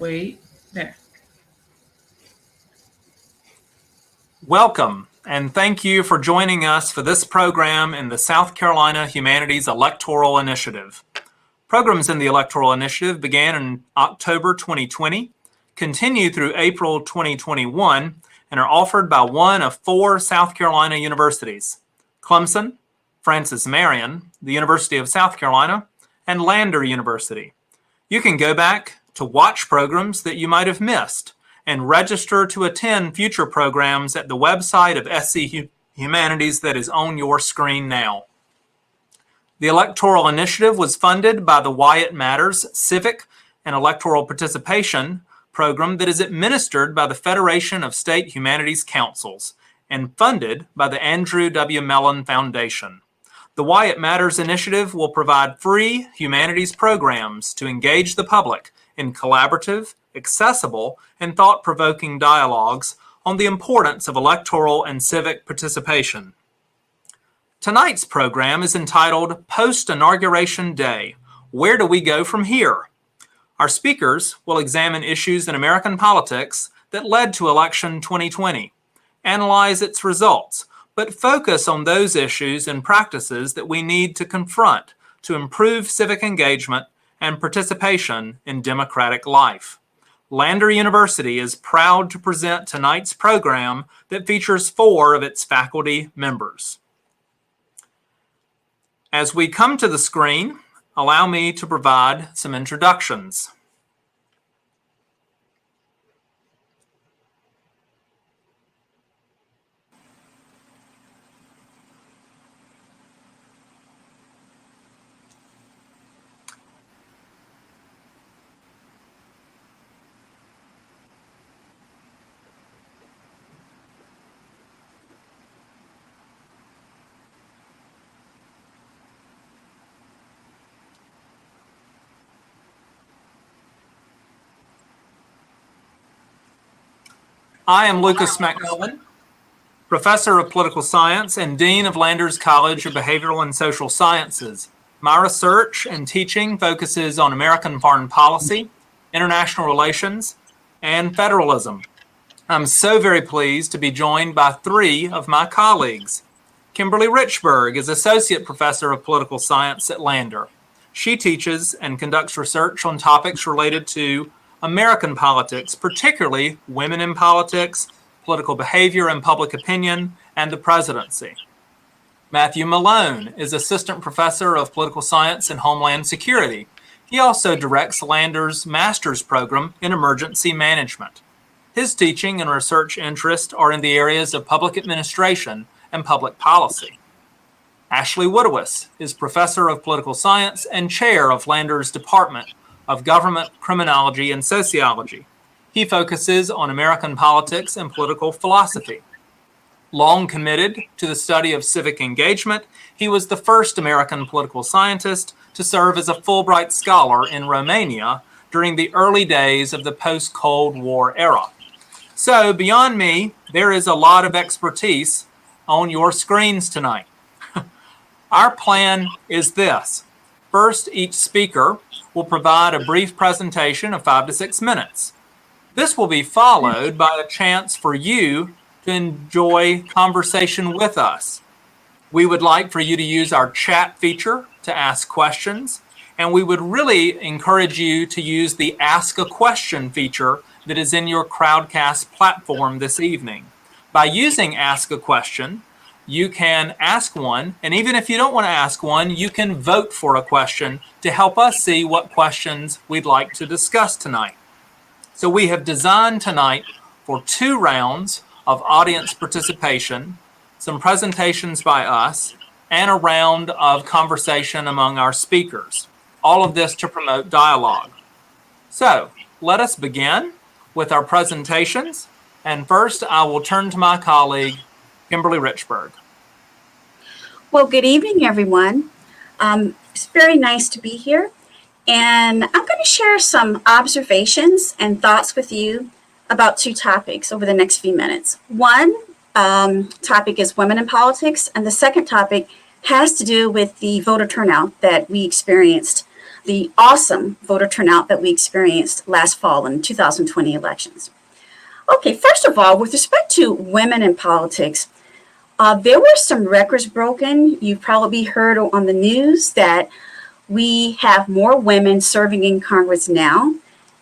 Wait, there. Welcome, and thank you for joining us for this program in the South Carolina Humanities Electoral Initiative. Programs in the Electoral Initiative began in October 2020, continue through April 2021, and are offered by one of four South Carolina universities: Clemson, Francis Marion, the University of South Carolina, and Lander University. You can go back to watch programs that you might have missed and register to attend future programs at the website of SC Humanities that is on your screen now. The Electoral Initiative was funded by the Why It Matters Civic and Electoral Participation program that is administered by the Federation of State Humanities Councils and funded by the Andrew W. Mellon Foundation. The Why It Matters initiative will provide free humanities programs to engage the public in collaborative, accessible, and thought-provoking dialogues on the importance of electoral and civic participation. Tonight's program is entitled Post-Inauguration Day: Where Do We Go From Here? Our speakers will examine issues in American politics that led to election 2020, analyze its results, but focus on those issues and practices that we need to confront to improve civic engagement and participation in democratic life. Lander University is proud to present tonight's program that features four of its faculty members. As we come to the screen, allow me to provide some introductions. I am Lucas McMillan, Professor of Political Science and Dean of Landers College of Behavioral and Social Sciences. My research and teaching focuses on American foreign policy, international relations, and federalism. I'm so very pleased to be joined by three of my colleagues. Kimberly Richberg is Associate Professor of Political Science at Lander. She teaches and conducts research on topics related to American politics, particularly women in politics, political behavior and public opinion, and the presidency. Matthew Malone is Assistant Professor of Political Science and Homeland Security. He also directs Lander's master's program in emergency management. His teaching and research interests are in the areas of public administration and public policy. Ashley Woodowis is Professor of Political Science and Chair of Lander's Department of Government Criminology and Sociology. He focuses on American politics and political philosophy. Long committed to the study of civic engagement, he was the first American political scientist to serve as a Fulbright Scholar in Romania during the early days of the post-Cold War era. So beyond me, there is a lot of expertise on your screens tonight. Our plan is this. First, each speaker will provide a brief presentation of 5 to 6 minutes. This will be followed by a chance for you to enjoy conversation with us. We would like for you to use our chat feature to ask questions, and we would really encourage you to use the Ask a Question feature that is in your Crowdcast platform this evening. By using Ask a Question, you can ask one, and even if you don't want to ask one, you can vote for a question to help us see what questions we'd like to discuss tonight. So we have designed tonight for 2 rounds of audience participation, some presentations by us, and a round of conversation among our speakers. All of this to promote dialogue. So let us begin with our presentations, and first I will turn to my colleague, Kimberly Richberg. Well, good evening, everyone. It's very nice to be here. And I'm going to share some observations and thoughts with you about 2 topics over the next few minutes. One topic is women in politics, and the second topic has to do with the voter turnout that we experienced the awesome voter turnout that we experienced last fall in 2020 elections. Okay, first of all, with respect to women in politics, there were some records broken. You've probably heard on the news that we have more women serving in Congress now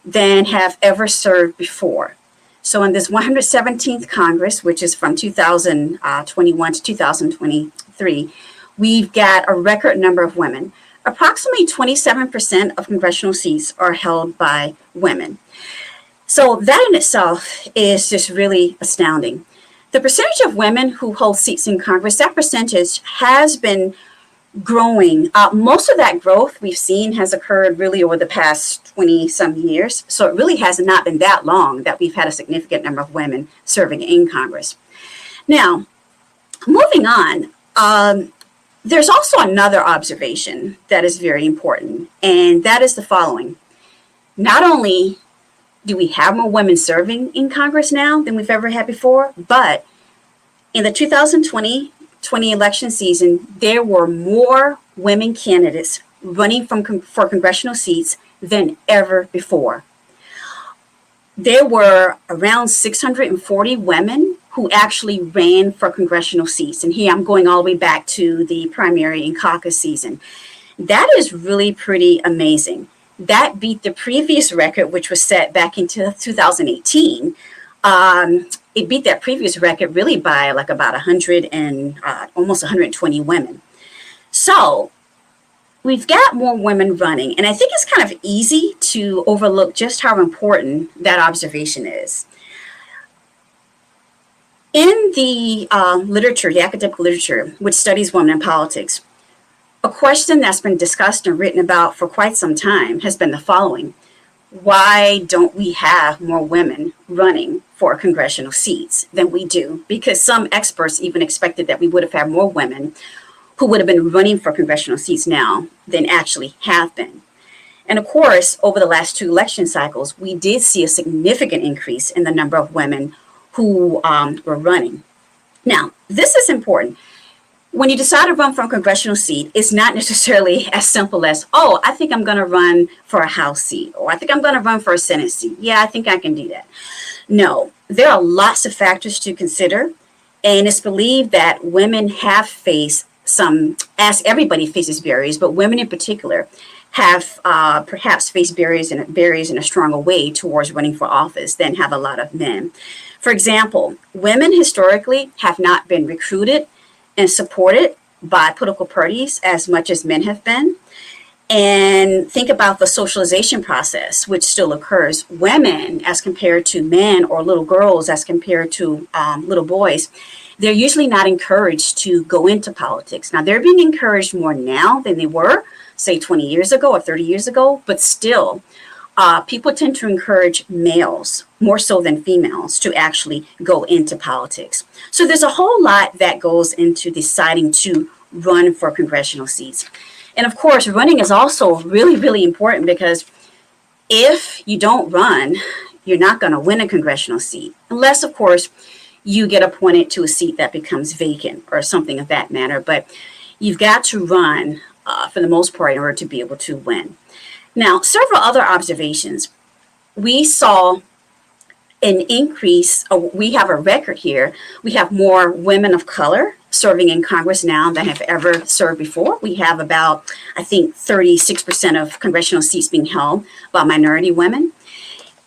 than have ever served before. So in this 117th Congress, which is from 2021 to 2023, we've got a record number of women. Approximately 27% of congressional seats are held by women. So that in itself is just really astounding. The percentage of women who hold seats in Congress, that percentage has been growing. Most of that growth we've seen has occurred really over the past 20 some years. So it really has not been that long that we've had a significant number of women serving in Congress. Now, moving on, there's also another observation that is very important, and that is the following. Not only do we have more women serving in Congress now than we've ever had before, but in the 2020 election season, there were more women candidates running for congressional seats than ever before. There were around 640 women who actually ran for congressional seats. And here I'm going all the way back to the primary and caucus season. That is really pretty amazing. That beat the previous record, which was set back in 2018. It beat that previous record really by like about 100 and almost 120 women. So we've got more women running, and I think it's kind of easy to overlook just how important that observation is. In the literature, the academic literature, which studies women in politics, a question that's been discussed and written about for quite some time has been the following. Why don't we have more women running for congressional seats than we do? Because some experts even expected that we would have had more women who would have been running for congressional seats now than actually have been. And of course, over the last two election cycles, we did see a significant increase in the number of women who were running. Now, this is important. When you decide to run for a congressional seat, it's not necessarily as simple as, oh, I think I'm going to run for a House seat, or I think I'm going to run for a Senate seat. Yeah, I think I can do that. No, there are lots of factors to consider, and it's believed that women have faced some, as everybody faces barriers, but women in particular have perhaps faced barriers in a stronger way towards running for office than have a lot of men. For example, women historically have not been recruited and supported by political parties as much as men have been. And think about the socialization process, which still occurs. Women, as compared to men, or little girls as compared to little boys, they're usually not encouraged to go into politics. Now, they're being encouraged more now than they were, say, 20 years ago or 30 years ago, but still, people tend to encourage males more so than females to actually go into politics. So there's a whole lot that goes into deciding to run for congressional seats. And of course, running is also really, really important, because if you don't run, you're not going to win a congressional seat, unless, of course, you get appointed to a seat that becomes vacant or something of that manner. But you've got to run for the most part in order to be able to win. Now, several other observations. We saw an increase, we have a record here. We have more women of color serving in Congress now than have ever served before. We have about, I think, 36% of congressional seats being held by minority women.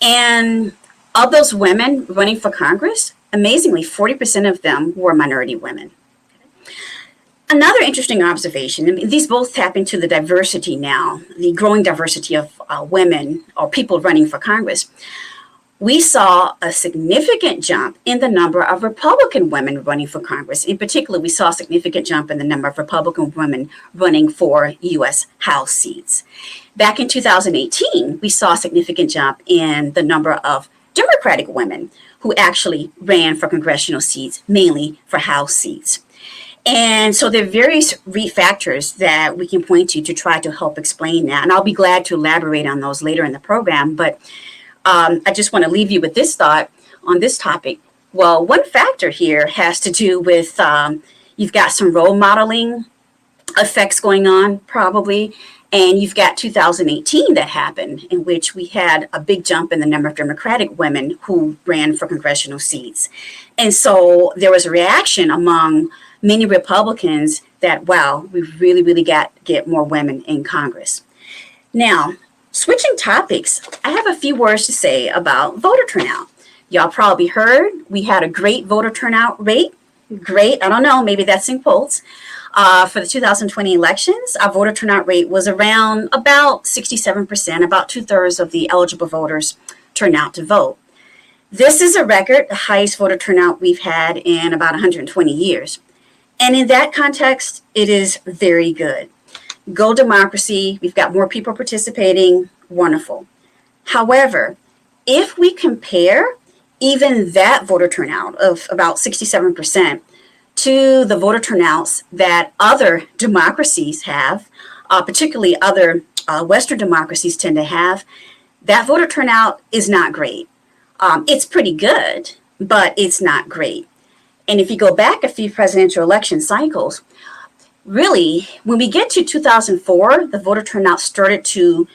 And of those women running for Congress, amazingly, 40% of them were minority women. Another interesting observation, I mean, these both tap into the diversity now, the growing diversity of women or people running for Congress. We saw a significant jump in the number of Republican women running for Congress. In particular, we saw a significant jump in the number of Republican women running for U.S. House seats. Back in 2018, we saw a significant jump in the number of Democratic women who actually ran for congressional seats, mainly for House seats. And so there are various factors that we can point to try to help explain that. And I'll be glad to elaborate on those later in the program. But I just want to leave you with this thought on this topic. Well, one factor here has to do with you've got some role modeling effects going on probably. And you've got 2018 that happened, in which we had a big jump in the number of Democratic women who ran for congressional seats. And so there was a reaction among many Republicans that, wow, we really, really got to get more women in Congress. Now, switching topics, I have a few words to say about voter turnout. Y'all probably heard we had a great voter turnout rate. Great, I don't know, maybe that's in quotes. For the 2020 elections, our voter turnout rate was around about 67%, about 2/3 of the eligible voters turned out to vote. This is a record, the highest voter turnout we've had in about 120 years. And in that context, it is very good. Go democracy, we've got more people participating, wonderful. However, if we compare even that voter turnout of about 67% to the voter turnouts that other democracies have, particularly other Western democracies tend to have, that voter turnout is not great. It's pretty good, but it's not great. And if you go back a few presidential election cycles, really, when we get to 2004, the voter turnout started to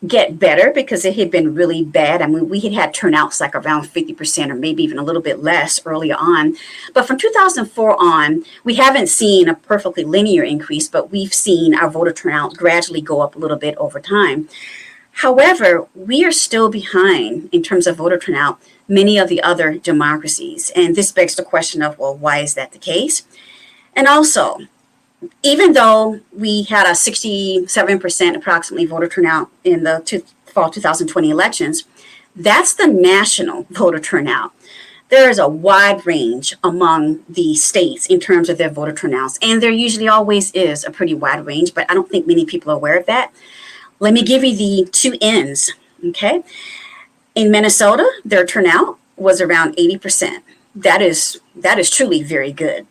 get better because it had been really bad. I mean, we had had turnouts like around 50% or maybe even a little bit less earlier on. But from 2004 on, we haven't seen a perfectly linear increase, but we've seen our voter turnout gradually go up a little bit over time. However, we are still behind in terms of voter turnout many of the other democracies. And this begs the question of, well, why is that the case? And also, even though we had a 67% approximately voter turnout in the fall 2020 elections, that's the national voter turnout. There is a wide range among the states in terms of their voter turnouts, and there usually always is a pretty wide range, but I don't think many people are aware of that. Let me give you the two ends, okay? In Minnesota, their turnout was around 80%. That is truly very good.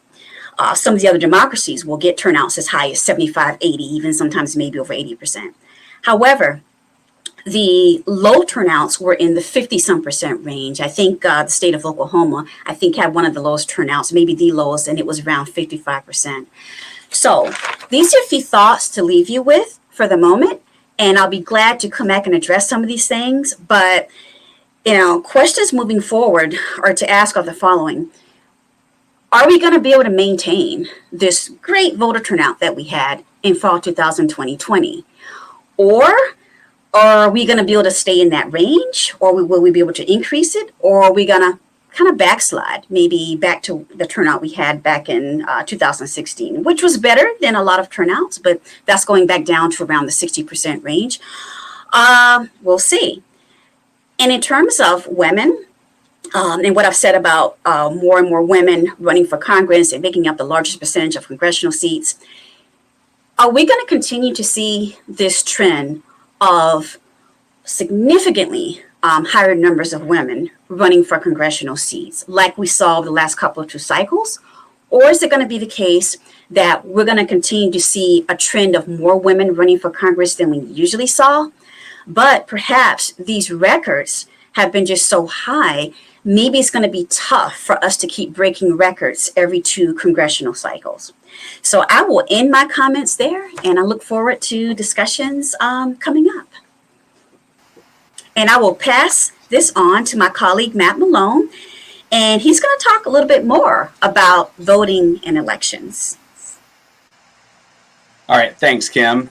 Some of the other democracies will get turnouts as high as 75, 80, even sometimes maybe over 80%. However, the low turnouts were in the 50-some% range. I think the state of Oklahoma, I think, had one of the lowest turnouts, maybe the lowest, and it was around 55%. So these are a few thoughts to leave you with for the moment, and I'll be glad to come back and address some of these things. But, questions moving forward are to ask of the following. Are we going to be able to maintain this great voter turnout that we had in fall 2020? Or are we going to be able to stay in that range? Or will we be able to increase it? Or are we going to kind of backslide, maybe back to the turnout we had back in 2016, which was better than a lot of turnouts, but that's going back down to around the 60% range. We'll see. And in terms of women, and what I've said about more and more women running for Congress and making up the largest percentage of congressional seats, are we going to continue to see this trend of significantly higher numbers of women running for congressional seats like we saw the last couple of two cycles? Or is it going to be the case that we're going to continue to see a trend of more women running for Congress than we usually saw? But perhaps these records have been just so high, maybe it's going to be tough for us to keep breaking records every two congressional cycles. So I will end my comments there, and I look forward to discussions coming up. And I will pass this on to my colleague, Matt Malone, and he's going to talk a little bit more about voting and elections. All right, thanks, Kim.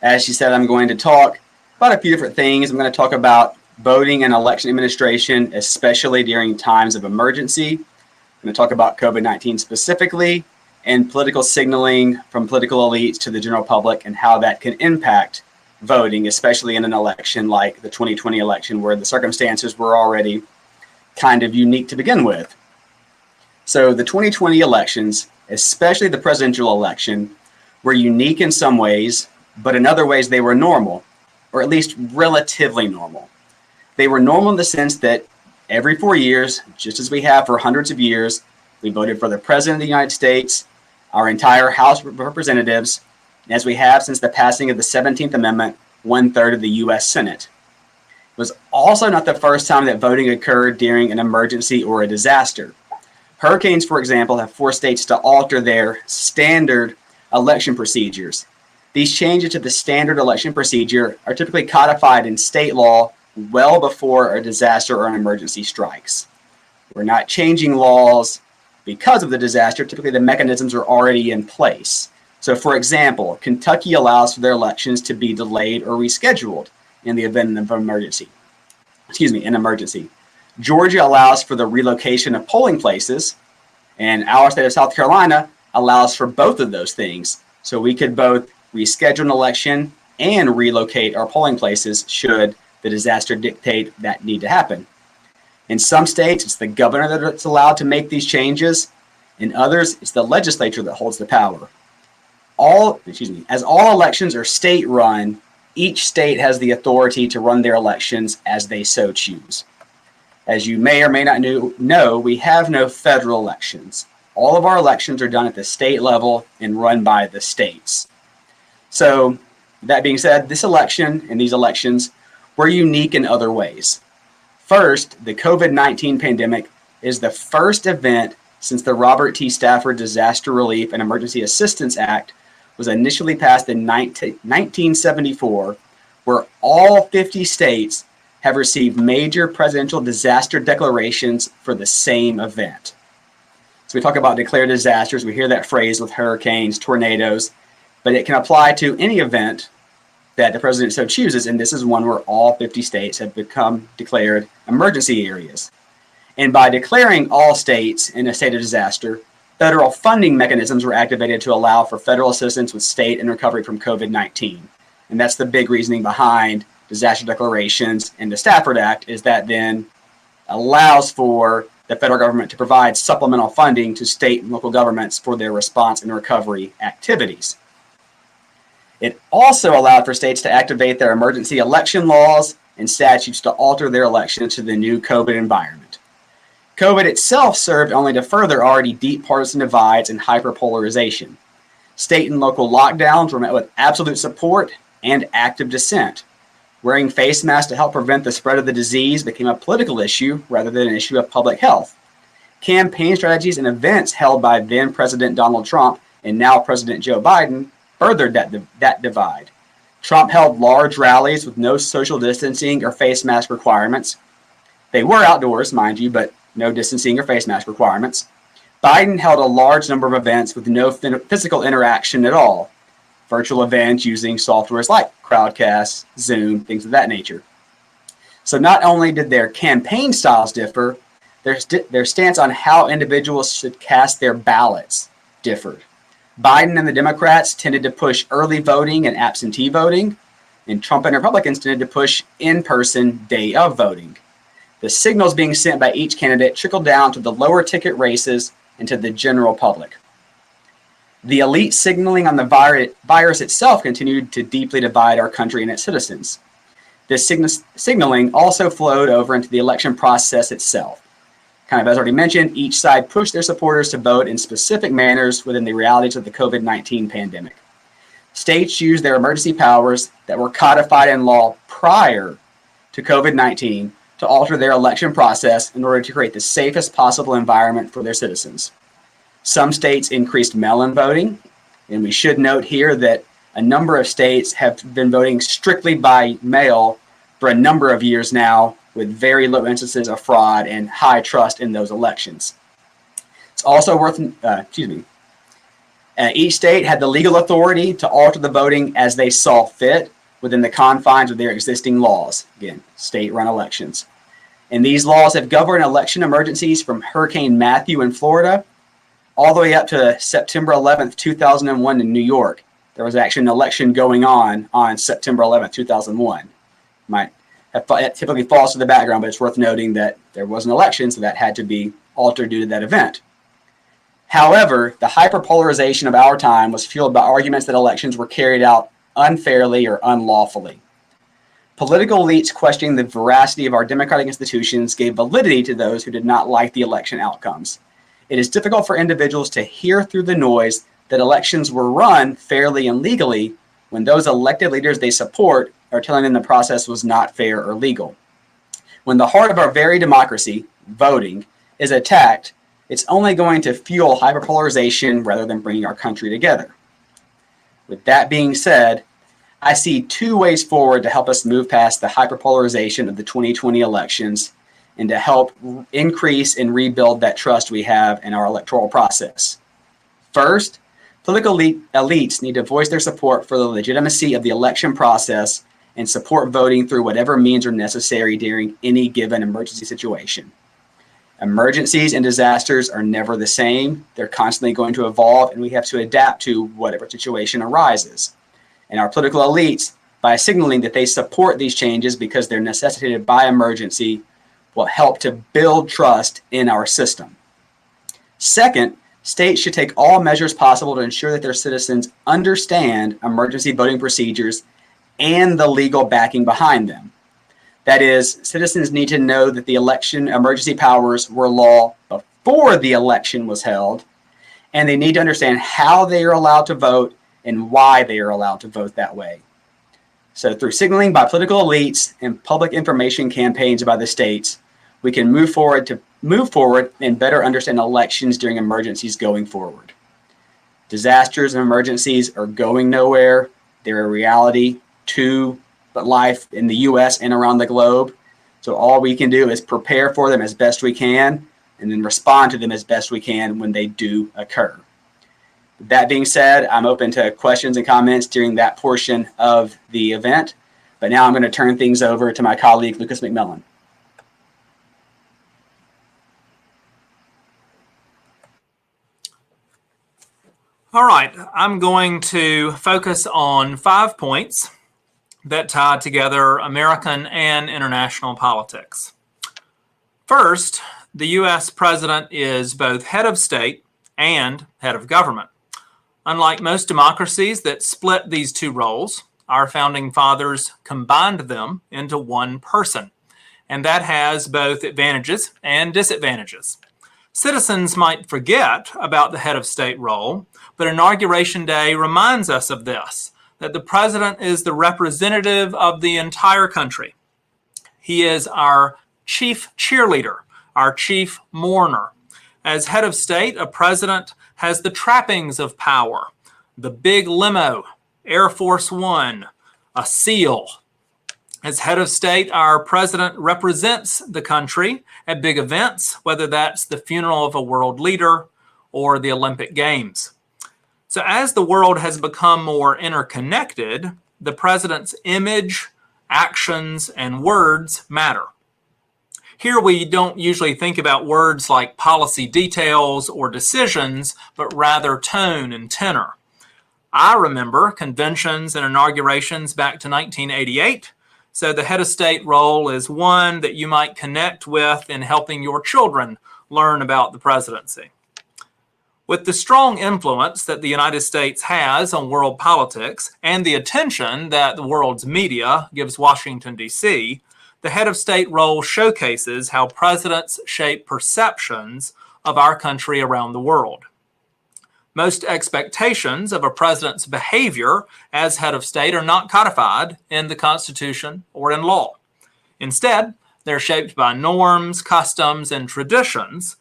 As she said, I'm going to talk about a few different things. I'm going to talk about voting and election administration, especially during times of emergency. I'm going to talk about COVID-19 specifically and political signaling from political elites to the general public and how that can impact voting, especially in an election like the 2020 election, where the circumstances were already kind of unique to begin with. So the 2020 elections, especially the presidential election, were unique in some ways, but in other ways they were normal, or at least relatively normal. They were normal in the sense that every 4 years, just as we have for hundreds of years, we voted for the President of the United States, our entire House of Representatives, and as we have since the passing of the 17th Amendment, 1/3 of the U.S. Senate. It was also not the first time that voting occurred during an emergency or a disaster. Hurricanes, for example, have forced states to alter their standard election procedures. These changes to the standard election procedure are typically codified in state law well before a disaster or an emergency strikes. We're not changing laws because of the disaster. Typically, the mechanisms are already in place. So, for example, Kentucky allows for their elections to be delayed or rescheduled in the event of an emergency. Georgia allows for the relocation of polling places, and our state of South Carolina allows for both of those things. So we could both reschedule an election and relocate our polling places should the disaster dictate that need to happen. In some states, it's the governor that's allowed to make these changes. In others, it's the legislature that holds the power. As all elections are state-run, each state has the authority to run their elections as they so choose. As you may or may not know, we have no federal elections. All of our elections are done at the state level and run by the states. So, that being said, this election and these elections were unique in other ways. First, the COVID-19 pandemic is the first event since the Robert T. Stafford Disaster Relief and Emergency Assistance Act was initially passed in 1974, where all 50 states have received major presidential disaster declarations for the same event. So we talk about declared disasters. We hear that phrase with hurricanes, tornadoes, but it can apply to any event that the president so chooses, and this is one where all 50 states have become declared emergency areas. And by declaring all states in a state of disaster, federal funding mechanisms were activated to allow for federal assistance with state and recovery from COVID-19. And that's the big reasoning behind disaster declarations and the Stafford Act, is that then allows for the federal government to provide supplemental funding to state and local governments for their response and recovery activities. It also allowed for states to activate their emergency election laws and statutes to alter their elections to the new COVID environment. COVID itself served only to further already deep partisan divides and hyperpolarization. State and local lockdowns were met with absolute support and active dissent. Wearing face masks to help prevent the spread of the disease became a political issue rather than an issue of public health. Campaign strategies and events held by then President Donald Trump and now President Joe Biden furthered that divide. Trump held large rallies with no social distancing or face mask requirements. They were outdoors, mind you, but no distancing or face mask requirements. Biden held a large number of events with no physical interaction at all. Virtual events using softwares like Crowdcast, Zoom, things of that nature. So not only did their campaign styles differ, their stance on how individuals should cast their ballots differed. Biden and the Democrats tended to push early voting and absentee voting, and Trump and Republicans tended to push in-person day of voting. The signals being sent by each candidate trickled down to the lower ticket races and to the general public. The elite signaling on the virus itself continued to deeply divide our country and its citizens. This signaling also flowed over into the election process itself. Kind of as already mentioned, each side pushed their supporters to vote in specific manners within the realities of the COVID-19 pandemic. States used their emergency powers that were codified in law prior to COVID-19 to alter their election process in order to create the safest possible environment for their citizens. Some states increased mail-in voting, and we should note here that a number of states have been voting strictly by mail for a number of years now, with very low instances of fraud and high trust in those elections. It's also worth, each state had the legal authority to alter the voting as they saw fit within the confines of their existing laws. Again, state-run elections. And these laws have governed election emergencies from Hurricane Matthew in Florida all the way up to September 11th, 2001 in New York. There was actually an election going on September 11th, 2001. It typically falls to the background, but it's worth noting that there was an election, so that had to be altered due to that event. However, the hyperpolarization of our time was fueled by arguments that elections were carried out unfairly or unlawfully. Political elites questioning the veracity of our democratic institutions gave validity to those who did not like the election outcomes. It is difficult for individuals to hear through the noise that elections were run fairly and legally when those elected leaders they support are telling them the process was not fair or legal. When the heart of our very democracy, voting, is attacked, it's only going to fuel hyperpolarization rather than bringing our country together. With that being said, I see two ways forward to help us move past the hyperpolarization of the 2020 elections and to help increase and rebuild that trust we have in our electoral process. First, political elites need to voice their support for the legitimacy of the election process and support voting through whatever means are necessary during any given emergency situation. Emergencies and disasters are never the same. They're constantly going to evolve, and we have to adapt to whatever situation arises. And our political elites, by signaling that they support these changes because they're necessitated by emergency, will help to build trust in our system. Second, states should take all measures possible to ensure that their citizens understand emergency voting procedures and the legal backing behind them. That is, citizens need to know that the election emergency powers were law before the election was held, and they need to understand how they are allowed to vote and why they are allowed to vote that way. So through signaling by political elites and public information campaigns by the states, we can move forward and better understand elections during emergencies going forward. Disasters and emergencies are going nowhere. They're a reality to life in the US and around the globe. So all we can do is prepare for them as best we can and then respond to them as best we can when they do occur. That being said, I'm open to questions and comments during that portion of the event. But now I'm going to turn things over to my colleague, Lucas McMillan. All right, I'm going to focus on 5 points that tie together American and international politics. First, the U.S. president is both head of state and head of government. Unlike most democracies that split these two roles, our founding fathers combined them into one person, and that has both advantages and disadvantages. Citizens might forget about the head of state role, but Inauguration Day reminds us of this, that the president is the representative of the entire country. He is our chief cheerleader, our chief mourner. As head of state, a president has the trappings of power, the big limo, Air Force One, a seal. As head of state, our president represents the country at big events, whether that's the funeral of a world leader or the Olympic Games. So as the world has become more interconnected, the president's image, actions, and words matter. Here we don't usually think about words like policy details or decisions, but rather tone and tenor. I remember conventions and inaugurations back to 1988, so the head of state role is one that you might connect with in helping your children learn about the presidency. With the strong influence that the United States has on world politics and the attention that the world's media gives Washington, D.C., the head of state role showcases how presidents shape perceptions of our country around the world. Most expectations of a president's behavior as head of state are not codified in the Constitution or in law. Instead, they're shaped by norms, customs, and traditions,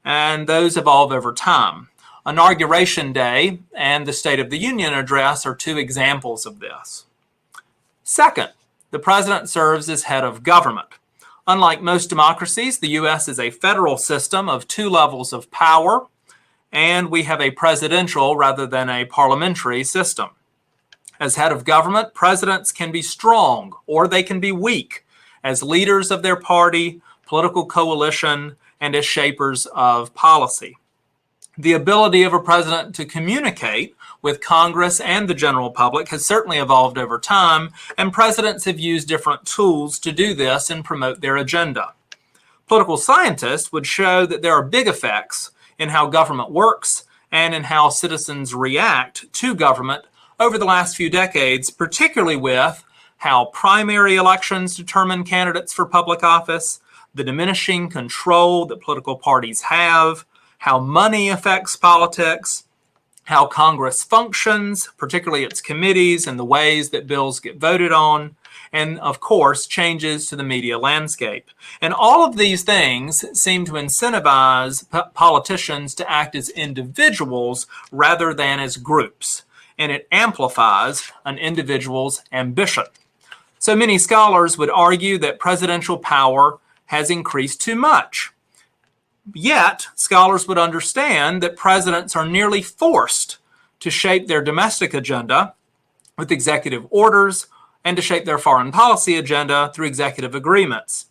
and those evolve over time. Inauguration Day and the State of the Union address are two examples of this. Second, the president serves as head of government. Unlike most democracies, the U.S. is a federal system of two levels of power, and we have a presidential rather than a parliamentary system. As head of government, presidents can be strong or they can be weak as leaders of their party, political coalition, and as shapers of policy. The ability of a president to communicate with Congress and the general public has certainly evolved over time, and presidents have used different tools to do this and promote their agenda. Political scientists would show that there are big effects in how government works and in how citizens react to government over the last few decades, particularly with how primary elections determine candidates for public office, the diminishing control that political parties have, how money affects politics, how Congress functions, particularly its committees and the ways that bills get voted on, and of course, changes to the media landscape. And all of these things seem to incentivize politicians to act as individuals rather than as groups. and it amplifies an individual's ambition. So many scholars would argue that presidential power has increased too much. Yet, scholars would understand that presidents are nearly forced to shape their domestic agenda with executive orders and to shape their foreign policy agenda through executive agreements.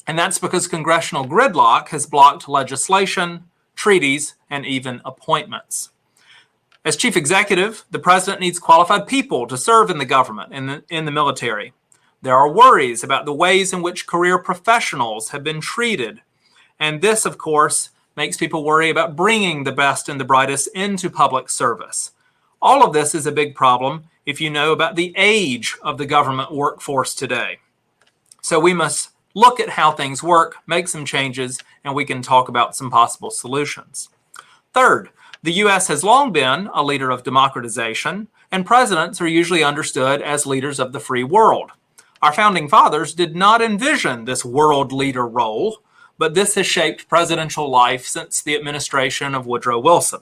And that's because congressional gridlock has blocked legislation, treaties, and even appointments. As chief executive, the president needs qualified people to serve in the government and in the military. There are worries about the ways in which career professionals have been treated. And this, of course, makes people worry about bringing the best and the brightest into public service. All of this is a big problem if you know about the age of the government workforce today. So we must look at how things work, make some changes, and we can talk about some possible solutions. Third, the U.S. has long been a leader of democratization, and presidents are usually understood as leaders of the free world. Our founding fathers did not envision this world leader role, but this has shaped presidential life since the administration of Woodrow Wilson.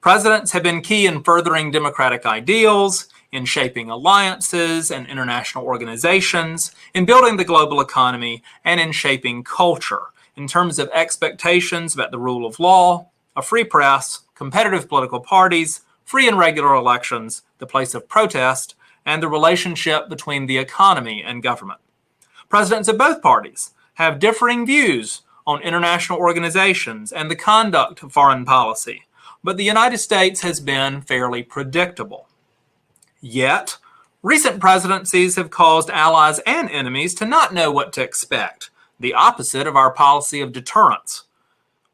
Presidents have been key in furthering democratic ideals, in shaping alliances and international organizations, in building the global economy, and in shaping culture in terms of expectations about the rule of law, a free press, competitive political parties, free and regular elections, the place of protest, and the relationship between the economy and government. Presidents of both parties have differing views on international organizations and the conduct of foreign policy, but the United States has been fairly predictable. Yet, recent presidencies have caused allies and enemies to not know what to expect, the opposite of our policy of deterrence.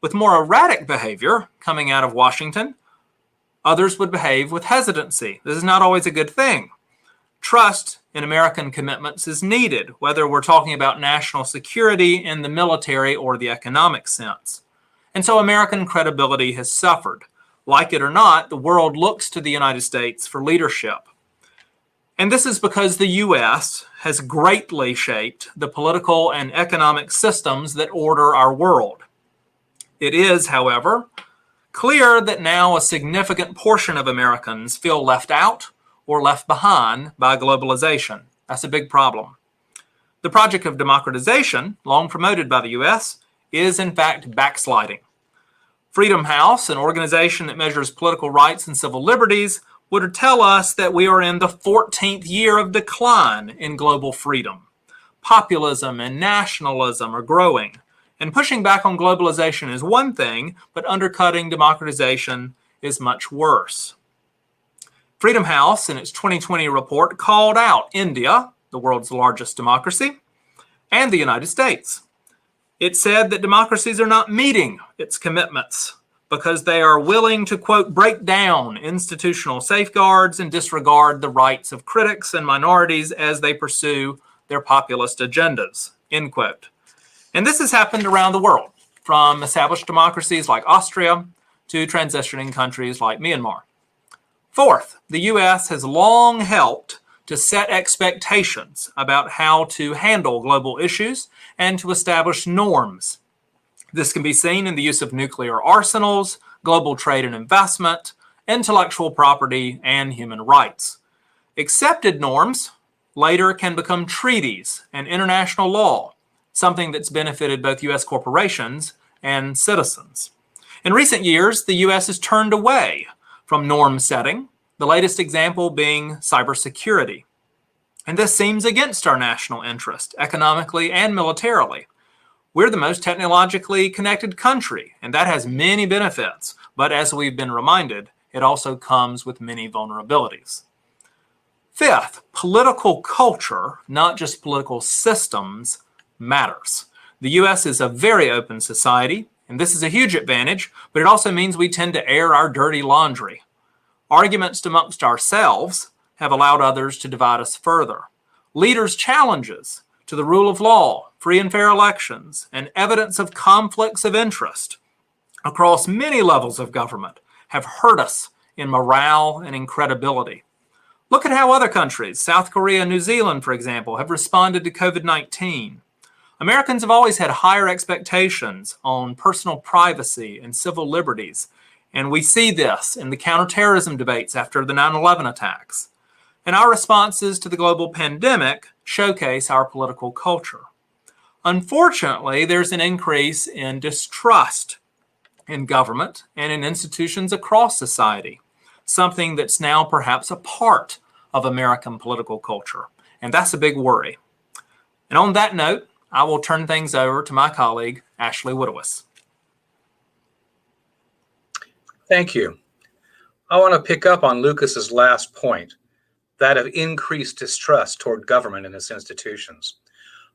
With more erratic behavior coming out of Washington, others would behave with hesitancy. This is not always a good thing. Trust in American commitments is needed, whether we're talking about national security in the military or the economic sense. And so American credibility has suffered. Like it or not, the world looks to the United States for leadership. And this is because the U.S. has greatly shaped the political and economic systems that order our world. It is, however, clear that now a significant portion of Americans feel left out or left behind by globalization. That's a big problem. The project of democratization, long promoted by the U.S., is in fact backsliding. Freedom House, an organization that measures political rights and civil liberties, would tell us that we are in the 14th year of decline in global freedom. Populism and nationalism are growing, and pushing back on globalization is one thing, but undercutting democratization is much worse. Freedom House, in its 2020 report, called out India, the world's largest democracy, and the United States. It said that democracies are not meeting its commitments because they are willing to, quote, break down institutional safeguards and disregard the rights of critics and minorities as they pursue their populist agendas, end quote. And this has happened around the world, from established democracies like Austria to transitioning countries like Myanmar. Fourth, the U.S. has long helped to set expectations about how to handle global issues and to establish norms. This can be seen in the use of nuclear arsenals, global trade and investment, intellectual property, and human rights. Accepted norms later can become treaties and international law, something that's benefited both U.S. corporations and citizens. In recent years, the U.S. has turned away from norm setting, the latest example being cybersecurity. And this seems against our national interest, economically and militarily. We're the most technologically connected country, and that has many benefits. But as we've been reminded, it also comes with many vulnerabilities. Fifth, political culture, not just political systems, matters. The U.S. is a very open society, and this is a huge advantage, but it also means we tend to air our dirty laundry. Arguments amongst ourselves have allowed others to divide us further. Leaders' challenges to the rule of law, free and fair elections, and evidence of conflicts of interest across many levels of government have hurt us in morale and in credibility. Look at how other countries, South Korea and New Zealand, for example, have responded to COVID-19. Americans have always had higher expectations on personal privacy and civil liberties, And we see this in the counterterrorism debates after the 9/11 attacks. And our responses to the global pandemic showcase our political culture. Unfortunately, there's an increase in distrust in government and in institutions across society, something that's now perhaps a part of American political culture. And that's a big worry. And on that note, I will turn things over to my colleague, Ashley Widowis. Thank you. I want to pick up on Lucas's last point, that of increased distrust toward government and its institutions.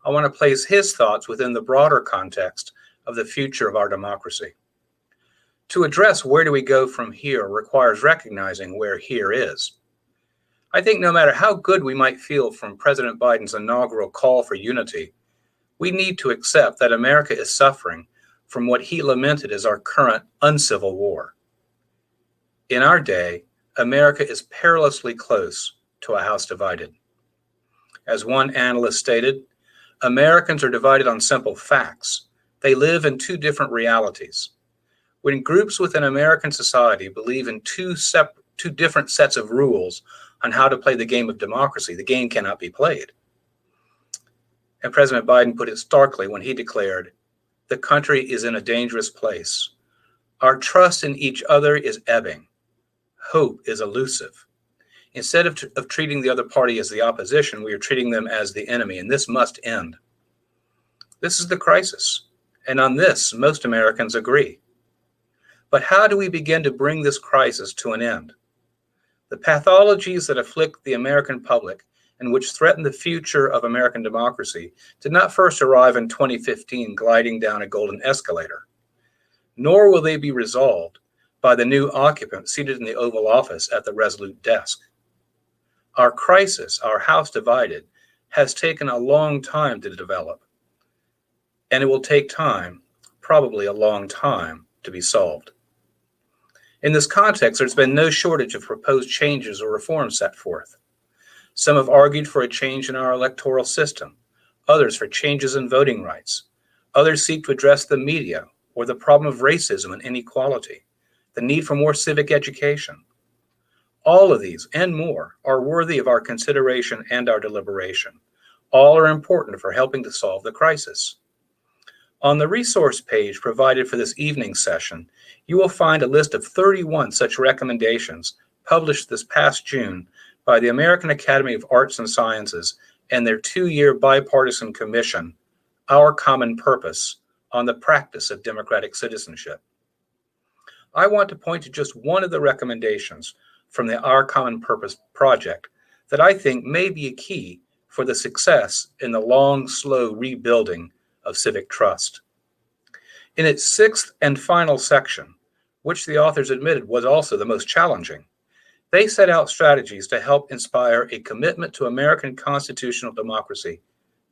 I want to place his thoughts within the broader context of the future of our democracy. To address where do we go from here requires recognizing where here is. I think no matter how good we might feel from President Biden's inaugural call for unity, we need to accept that America is suffering from what he lamented as our current uncivil war. In our day, America is perilously close to a house divided. As one analyst stated, Americans are divided on simple facts. They live in two different realities. When groups within American society believe in two different sets of rules on how to play the game of democracy, the game cannot be played. And President Biden put it starkly when he declared, "The country is in a dangerous place. Our trust in each other is ebbing. Hope is elusive. Instead of treating the other party as the opposition, we are treating them as the enemy, and this must end." This is the crisis, and on this, most Americans agree. But how do we begin to bring this crisis to an end? The pathologies that afflict the American public and which threaten the future of American democracy did not first arrive in 2015 gliding down a golden escalator, nor will they be resolved by the new occupant seated in the Oval Office at the resolute desk. Our crisis, our house divided, has taken a long time to develop, and it will take time, probably a long time, to be solved. In this context, there's been no shortage of proposed changes or reforms set forth. Some have argued for a change in our electoral system, others for changes in voting rights. Others seek to address the media or the problem of racism and inequality, the need for more civic education. All of these and more are worthy of our consideration and our deliberation. All are important for helping to solve the crisis. On the resource page provided for this evening's session, you will find a list of 31 such recommendations published this past June by the American Academy of Arts and Sciences and their 2-year bipartisan commission, Our Common Purpose, on the practice of democratic citizenship. I want to point to just one of the recommendations from the Our Common Purpose project that I think may be a key for the success in the long, slow rebuilding of civic trust. In its 6th and final section, which the authors admitted was also the most challenging, they set out strategies to help inspire a commitment to American constitutional democracy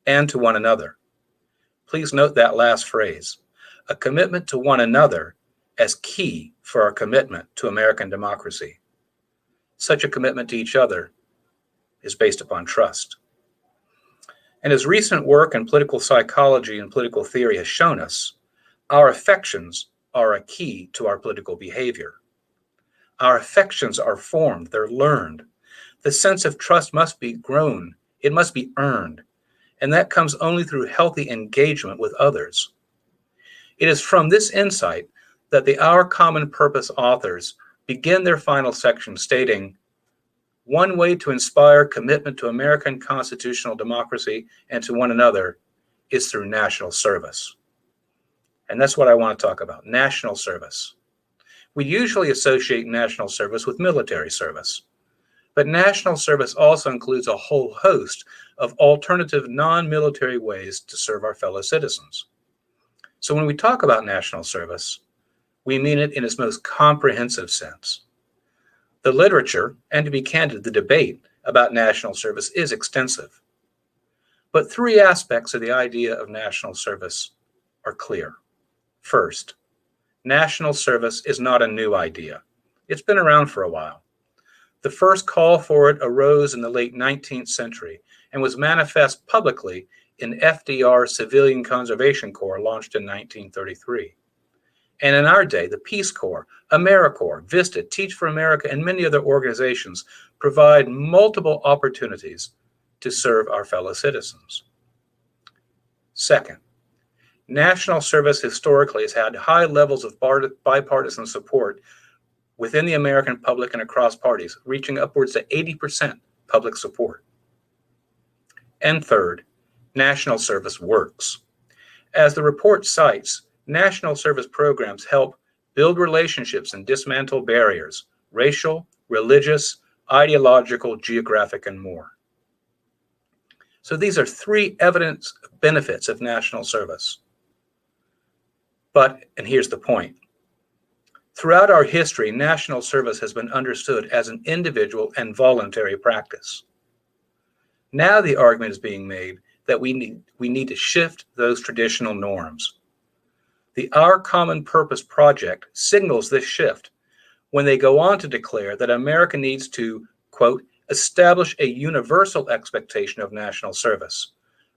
and to one another. Please note that last phrase, a commitment to one another, as key for our commitment to American democracy. Such a commitment to each other is based upon trust. And as recent work in political psychology and political theory has shown us, our affections are a key to our political behavior. Our affections are formed, they're learned. The sense of trust must be grown, it must be earned, and that comes only through healthy engagement with others. It is from this insight that the Our Common Purpose authors begin their final section stating, "One way to inspire commitment to American constitutional democracy and to one another is through national service." And that's what I want to talk about, national service. We usually associate national service with military service, but national service also includes a whole host of alternative non-military ways to serve our fellow citizens. So when we talk about national service, we mean it in its most comprehensive sense. The literature, and to be candid, the debate about national service is extensive. But 3 aspects of the idea of national service are clear. First, national service is not a new idea. It's been around for a while. The first call for it arose in the late 19th century and was manifest publicly in FDR's Civilian Conservation Corps launched in 1933. And in our day, the Peace Corps, AmeriCorps, Vista, Teach for America, and many other organizations provide multiple opportunities to serve our fellow citizens. Second, national service historically has had high levels of bipartisan support within the American public and across parties, reaching upwards to 80% public support. And third, national service works. As the report cites, national service programs help build relationships and dismantle barriers, racial, religious, ideological, geographic, and more. So these are three evident benefits of national service. But, and here's the point, throughout our history, national service has been understood as an individual and voluntary practice. Now the argument is being made that we need to shift those traditional norms. The Our Common Purpose Project signals this shift when they go on to declare that America needs to, quote, establish a universal expectation of national service,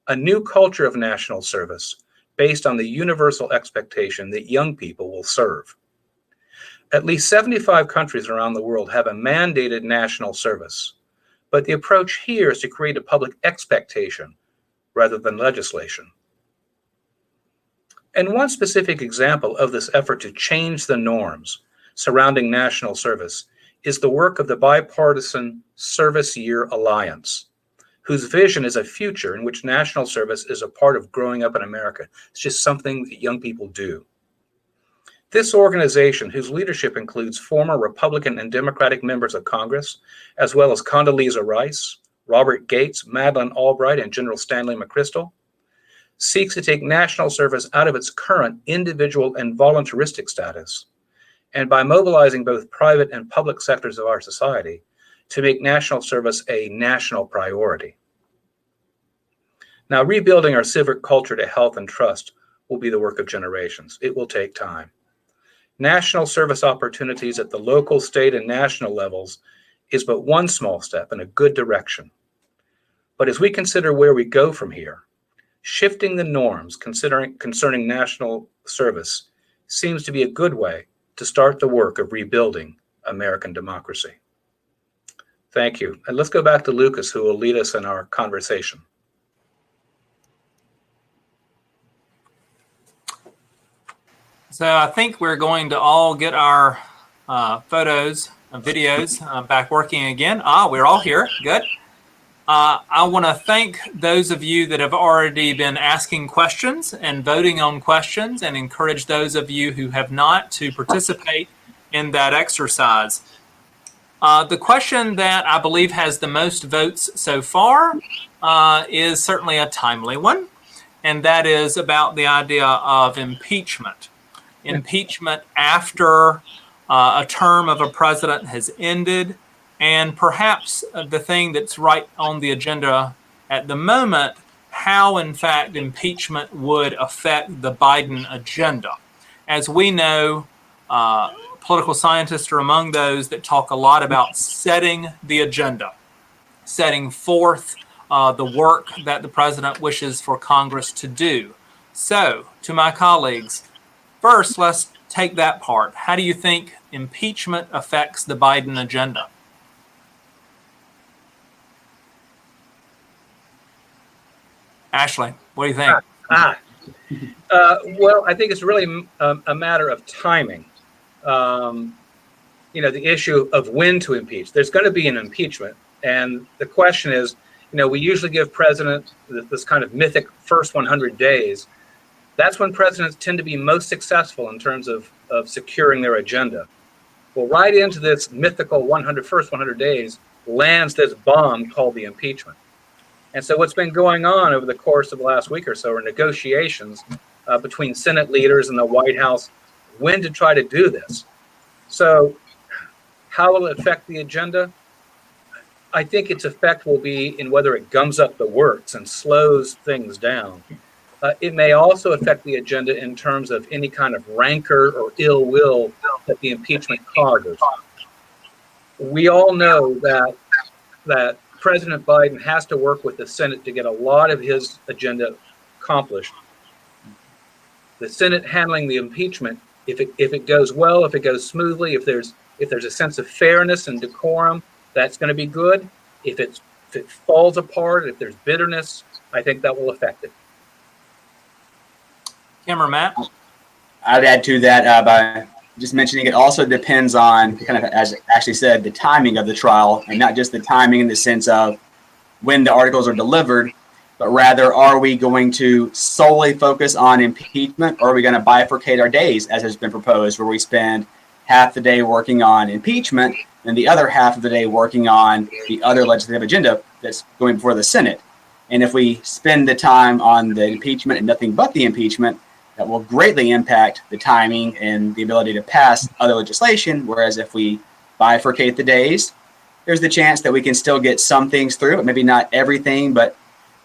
a new culture of national service based on the universal expectation that young people will serve. At least 75 countries around the world have a mandated national service, but the approach here is to create a public expectation rather than legislation. And one specific example of this effort to change the norms surrounding national service is the work of the Bipartisan Service Year Alliance, whose vision is a future in which national service is a part of growing up in America. It's just something that young people do. This organization, whose leadership includes former Republican and Democratic members of Congress, as well as Condoleezza Rice, Robert Gates, Madeleine Albright, and General Stanley McChrystal, seeks to take national service out of its current individual and voluntaristic status, and by mobilizing both private and public sectors of our society, to make national service a national priority. Now, rebuilding our civic culture to health and trust will be the work of generations. It will take time. National service opportunities at the local, state, and national levels is but one small step in a good direction. But as we consider where we go from here, shifting the norms concerning national service seems to be a good way to start the work of rebuilding American democracy. Thank you. And let's go back to Lucas, who will lead us in our conversation. So I think we're going to all get our photos and videos back working again. We're all here. Good. I want to thank those of you that have already been asking questions and voting on questions, and encourage those of you who have not to participate in that exercise. The question that I believe has the most votes so far is certainly a timely one, and that is about the idea of impeachment. Impeachment after a term of a president has ended, and perhaps the thing that's right on the agenda at the moment, how in fact impeachment would affect the Biden agenda. As we know, political scientists are among those that talk a lot about setting the agenda, setting forth the work that the president wishes for Congress to do. So, to my colleagues, first, let's take that part. How do you think impeachment affects the Biden agenda? Ashley, what do you think? Well, I think it's really a matter of timing. The issue of when to impeach. There's going to be an impeachment. And the question is, we usually give presidents this kind of mythic first 100 days. That's when presidents tend to be most successful in terms of securing their agenda. Well, right into this mythical first 100 days lands this bomb called the impeachment. And so what's been going on over the course of the last week or so are negotiations between Senate leaders and the White House when to try to do this. So how will it affect the agenda? I think its effect will be in whether it gums up the works and slows things down. It may also affect the agenda in terms of any kind of rancor or ill will that the impeachment causes. We all know that President Biden has to work with the Senate to get a lot of his agenda accomplished. The Senate handling the impeachment If it goes well, if it goes smoothly, if there's a sense of fairness and decorum, that's going to be good. If it falls apart, if there's bitterness, I think that will affect it. Kim or Matt? I'd add to that by just mentioning it also depends on, kind of as Ashley said, the timing of the trial, and not just the timing in the sense of when the articles are delivered, but rather, are we going to solely focus on impeachment, or are we going to bifurcate our days, as has been proposed, where we spend half the day working on impeachment and the other half of the day working on the other legislative agenda that's going before the Senate? And if we spend the time on the impeachment and nothing but the impeachment, that will greatly impact the timing and the ability to pass other legislation. Whereas if we bifurcate the days, there's the chance that we can still get some things through, but maybe not everything, but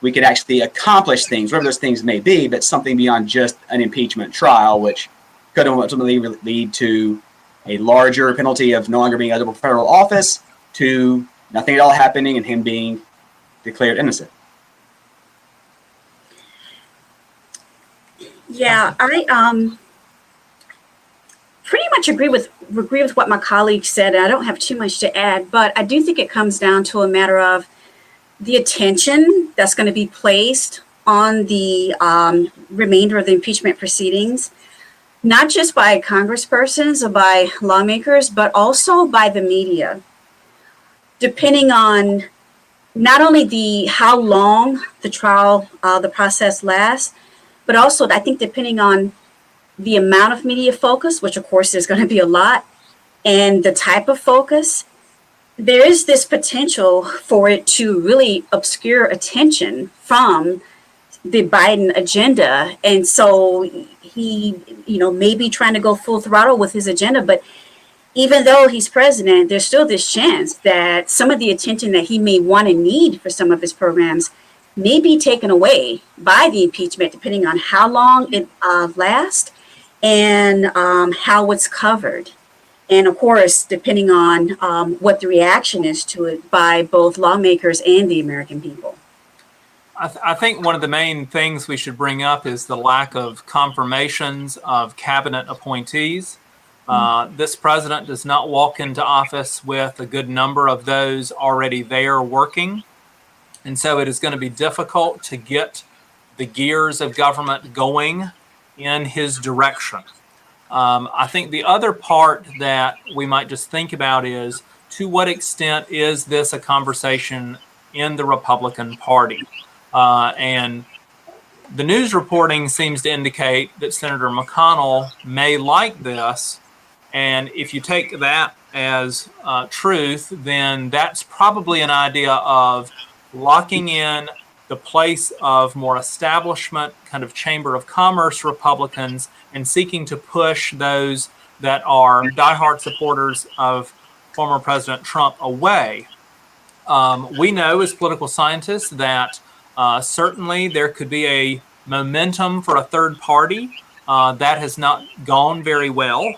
we could actually accomplish things, whatever those things may be, but something beyond just an impeachment trial, which could ultimately lead to a larger penalty of no longer being eligible for federal office, to nothing at all happening and him being declared innocent. Yeah, I pretty much agree with what my colleague said. I don't have too much to add, but I do think it comes down to a matter of the attention that's going to be placed on the remainder of the impeachment proceedings, not just by congresspersons or by lawmakers, but also by the media, depending on not only how long the trial, the process lasts, but also I think depending on the amount of media focus, which of course is going to be a lot, and the type of focus, there is this potential for it to really obscure attention from the Biden agenda. And so he, may be trying to go full throttle with his agenda, but even though he's president, there's still this chance that some of the attention that he may want and need for some of his programs may be taken away by the impeachment, depending on how long it lasts and how it's covered. And of course, depending on what the reaction is to it by both lawmakers and the American people. I think one of the main things we should bring up is the lack of confirmations of cabinet appointees. This president does not walk into office with a good number of those already there working. And so it is going to be difficult to get the gears of government going in his direction. I think the other part that we might just think about is, to what extent is this a conversation in the Republican Party? And the news reporting seems to indicate that Senator McConnell may like this. And if you take that as truth, then that's probably an idea of locking in the place of more establishment, kind of Chamber of Commerce Republicans, and seeking to push those that are diehard supporters of former President Trump away. We know as political scientists that certainly there could be a momentum for a third party. That has not gone very well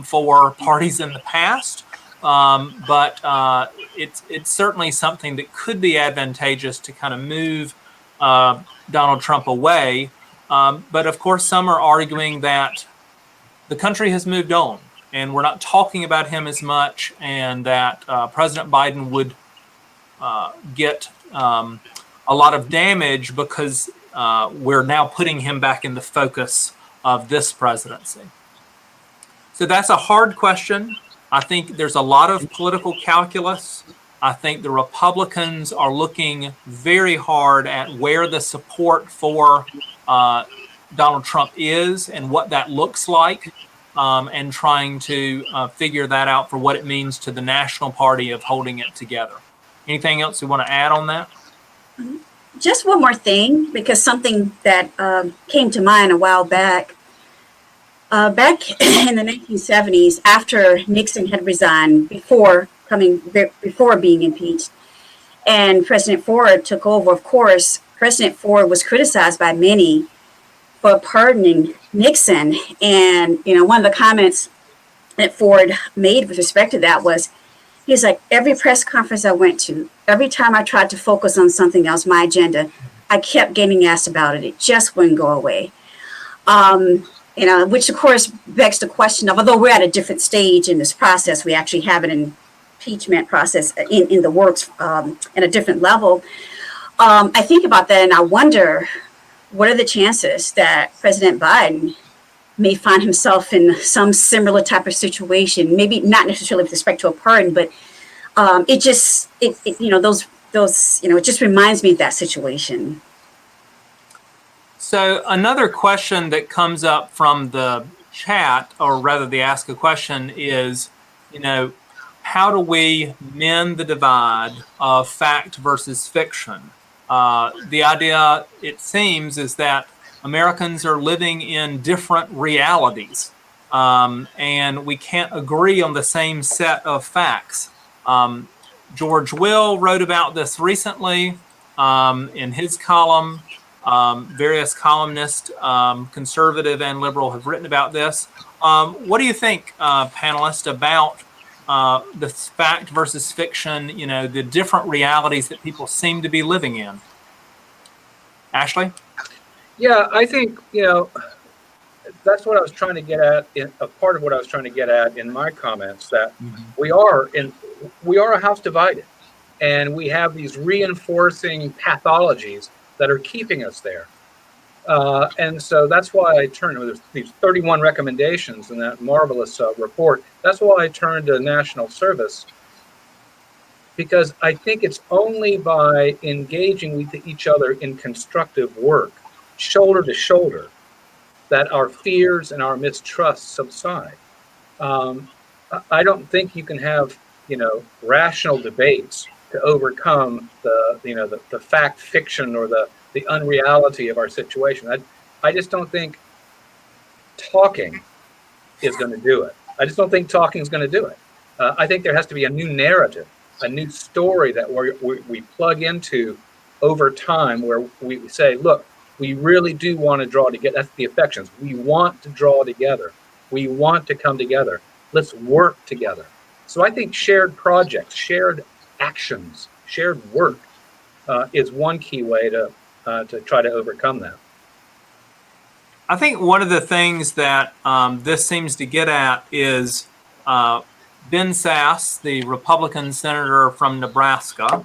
for parties in the past. But it's certainly something that could be advantageous to kind of move Donald Trump away. But of course, some are arguing that the country has moved on and we're not talking about him as much, and that President Biden would get a lot of damage because we're now putting him back in the focus of this presidency. So that's a hard question. I think there's a lot of political calculus. I think the Republicans are looking very hard at where the support for Donald Trump is and what that looks like, and trying to figure that out for what it means to the national party of holding it together. Anything else you want to add on that? Just one more thing, because something that came to mind a while back. Back in the 1970s, after Nixon had resigned, before being impeached, and President Ford took over, of course, President Ford was criticized by many for pardoning Nixon. And, one of the comments that Ford made with respect to that was, he's like, every press conference I went to, every time I tried to focus on something else, my agenda, I kept getting asked about it. It just wouldn't go away. which of course begs the question of, although we're at a different stage in this process, we actually have an impeachment process in the works at a different level. I think about that and I wonder, what are the chances that President Biden may find himself in some similar type of situation? Maybe not necessarily with respect to a pardon, but it just reminds me of that situation. So another question that comes up from the chat, or rather the ask a question, is, how do we mend the divide of fact versus fiction? The idea, it seems, is that Americans are living in different realities, and we can't agree on the same set of facts. George Will wrote about this recently in his column. Various columnists, conservative and liberal, have written about this. What do you think, panelists, about the fact versus fiction, the different realities that people seem to be living in? Ashley? Yeah, I think, that's what I was trying to get at, a part of what I was trying to get at in my comments, that we are a house divided, and we have these reinforcing pathologies that are keeping us there. And so that's why I turned to these 31 recommendations in that marvelous report. That's why I turned to national service, because I think it's only by engaging with each other in constructive work, shoulder to shoulder, that our fears and our mistrusts subside. I don't think you can have, rational debates to overcome the fact fiction or the unreality of our situation. I just don't think talking is going to do it. I just don't think talking is going to do it. I think there has to be a new narrative, a new story that we plug into over time, where we say, look, we really do want to draw together. That's the affections. We want to draw together. We want to come together. Let's work together. So I think shared projects, shared actions, shared work is one key way to try to overcome that. I think one of the things that this seems to get at is Ben Sasse, the Republican senator from Nebraska,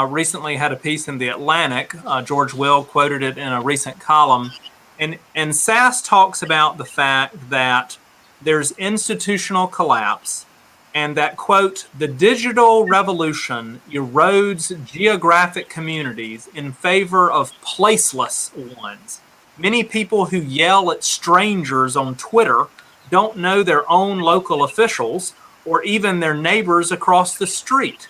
recently had a piece in The Atlantic. George Will quoted it in a recent column. And Sasse talks about the fact that there's institutional collapse, and that, quote, the digital revolution erodes geographic communities in favor of placeless ones. Many people who yell at strangers on Twitter don't know their own local officials or even their neighbors across the street.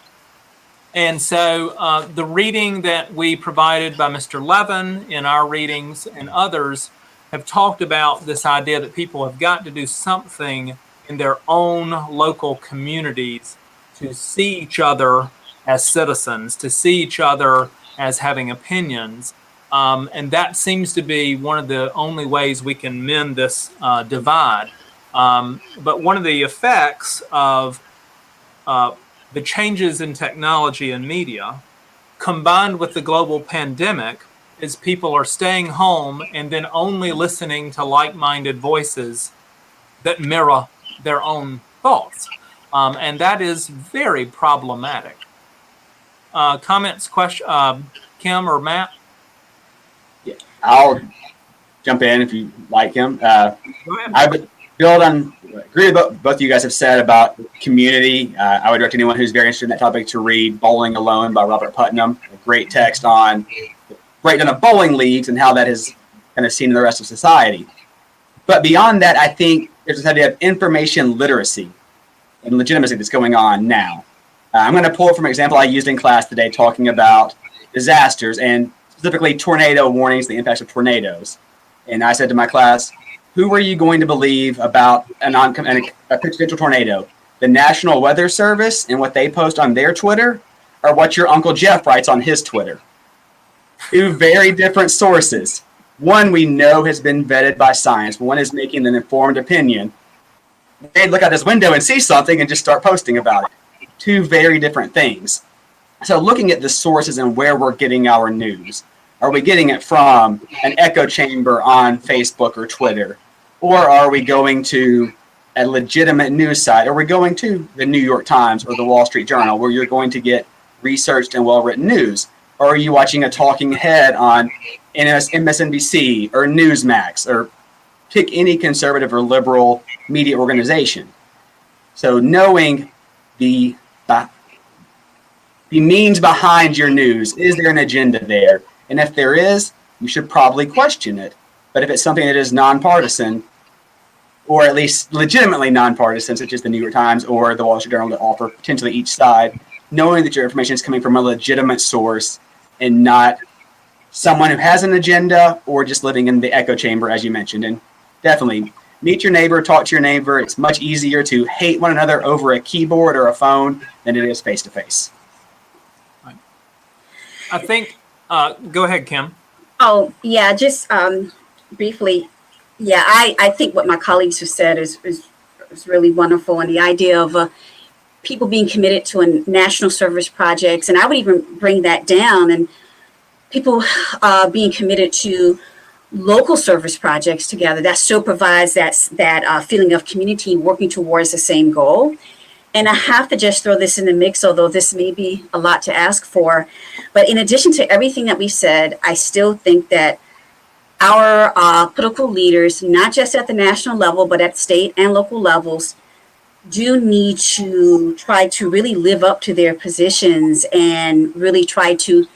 And so the reading that we provided by Mr. Levin in our readings and others have talked about this idea that people have got to do something in their own local communities to see each other as citizens, to see each other as having opinions. And that seems to be one of the only ways we can mend this divide. But one of the effects of the changes in technology and media, combined with the global pandemic, is people are staying home and then only listening to like-minded voices that mirror their own thoughts. And that is very problematic. Comments, question, Kim or Matt? Yeah, I'll jump in if you like him. I would build on, agree with what both of you guys have said about community. I would direct anyone who's very interested in that topic to read Bowling Alone by Robert Putnam, a great text on breakdown of bowling leagues and how that is kind of seen in the rest of society. But beyond that, I think there's this idea of information literacy and legitimacy that's going on now. I'm going to pull from an example I used in class today talking about disasters and specifically tornado warnings, the impacts of tornadoes. And I said to my class, who are you going to believe about a potential tornado? The National Weather Service and what they post on their Twitter, or what your Uncle Jeff writes on his Twitter? Two very different sources. One we know has been vetted by science. One is making an informed opinion. They look out this window and see something and just start posting about it. Two very different things. So looking at the sources and where we're getting our news. Are we getting it from an echo chamber on Facebook or Twitter? Or are we going to a legitimate news site? Are we going to the New York Times or the Wall Street Journal, where you're going to get researched and well-written news? Or are you watching a talking head on MSNBC or Newsmax, or pick any conservative or liberal media organization? So knowing the means behind your news, is there an agenda there? And if there is, you should probably question it. But if it's something that is nonpartisan, or at least legitimately nonpartisan, such as the New York Times or the Wall Street Journal that offer potentially each side, knowing that your information is coming from a legitimate source and not someone who has an agenda or just living in the echo chamber, as you mentioned. And definitely meet your neighbor, talk to your neighbor. It's much easier to hate one another over a keyboard or a phone than it is face to face. I think, go ahead, Kim. Oh, yeah, just briefly. Yeah, I think what my colleagues have said is really wonderful. And the idea of people being committed to a national service projects, and I would even bring that down, and people being committed to local service projects together, that still provides that feeling of community working towards the same goal. And I have to just throw this in the mix, although this may be a lot to ask for. But in addition to everything that we said, I still think that our political leaders, not just at the national level, but at state and local levels, do need to try to really live up to their positions and really try to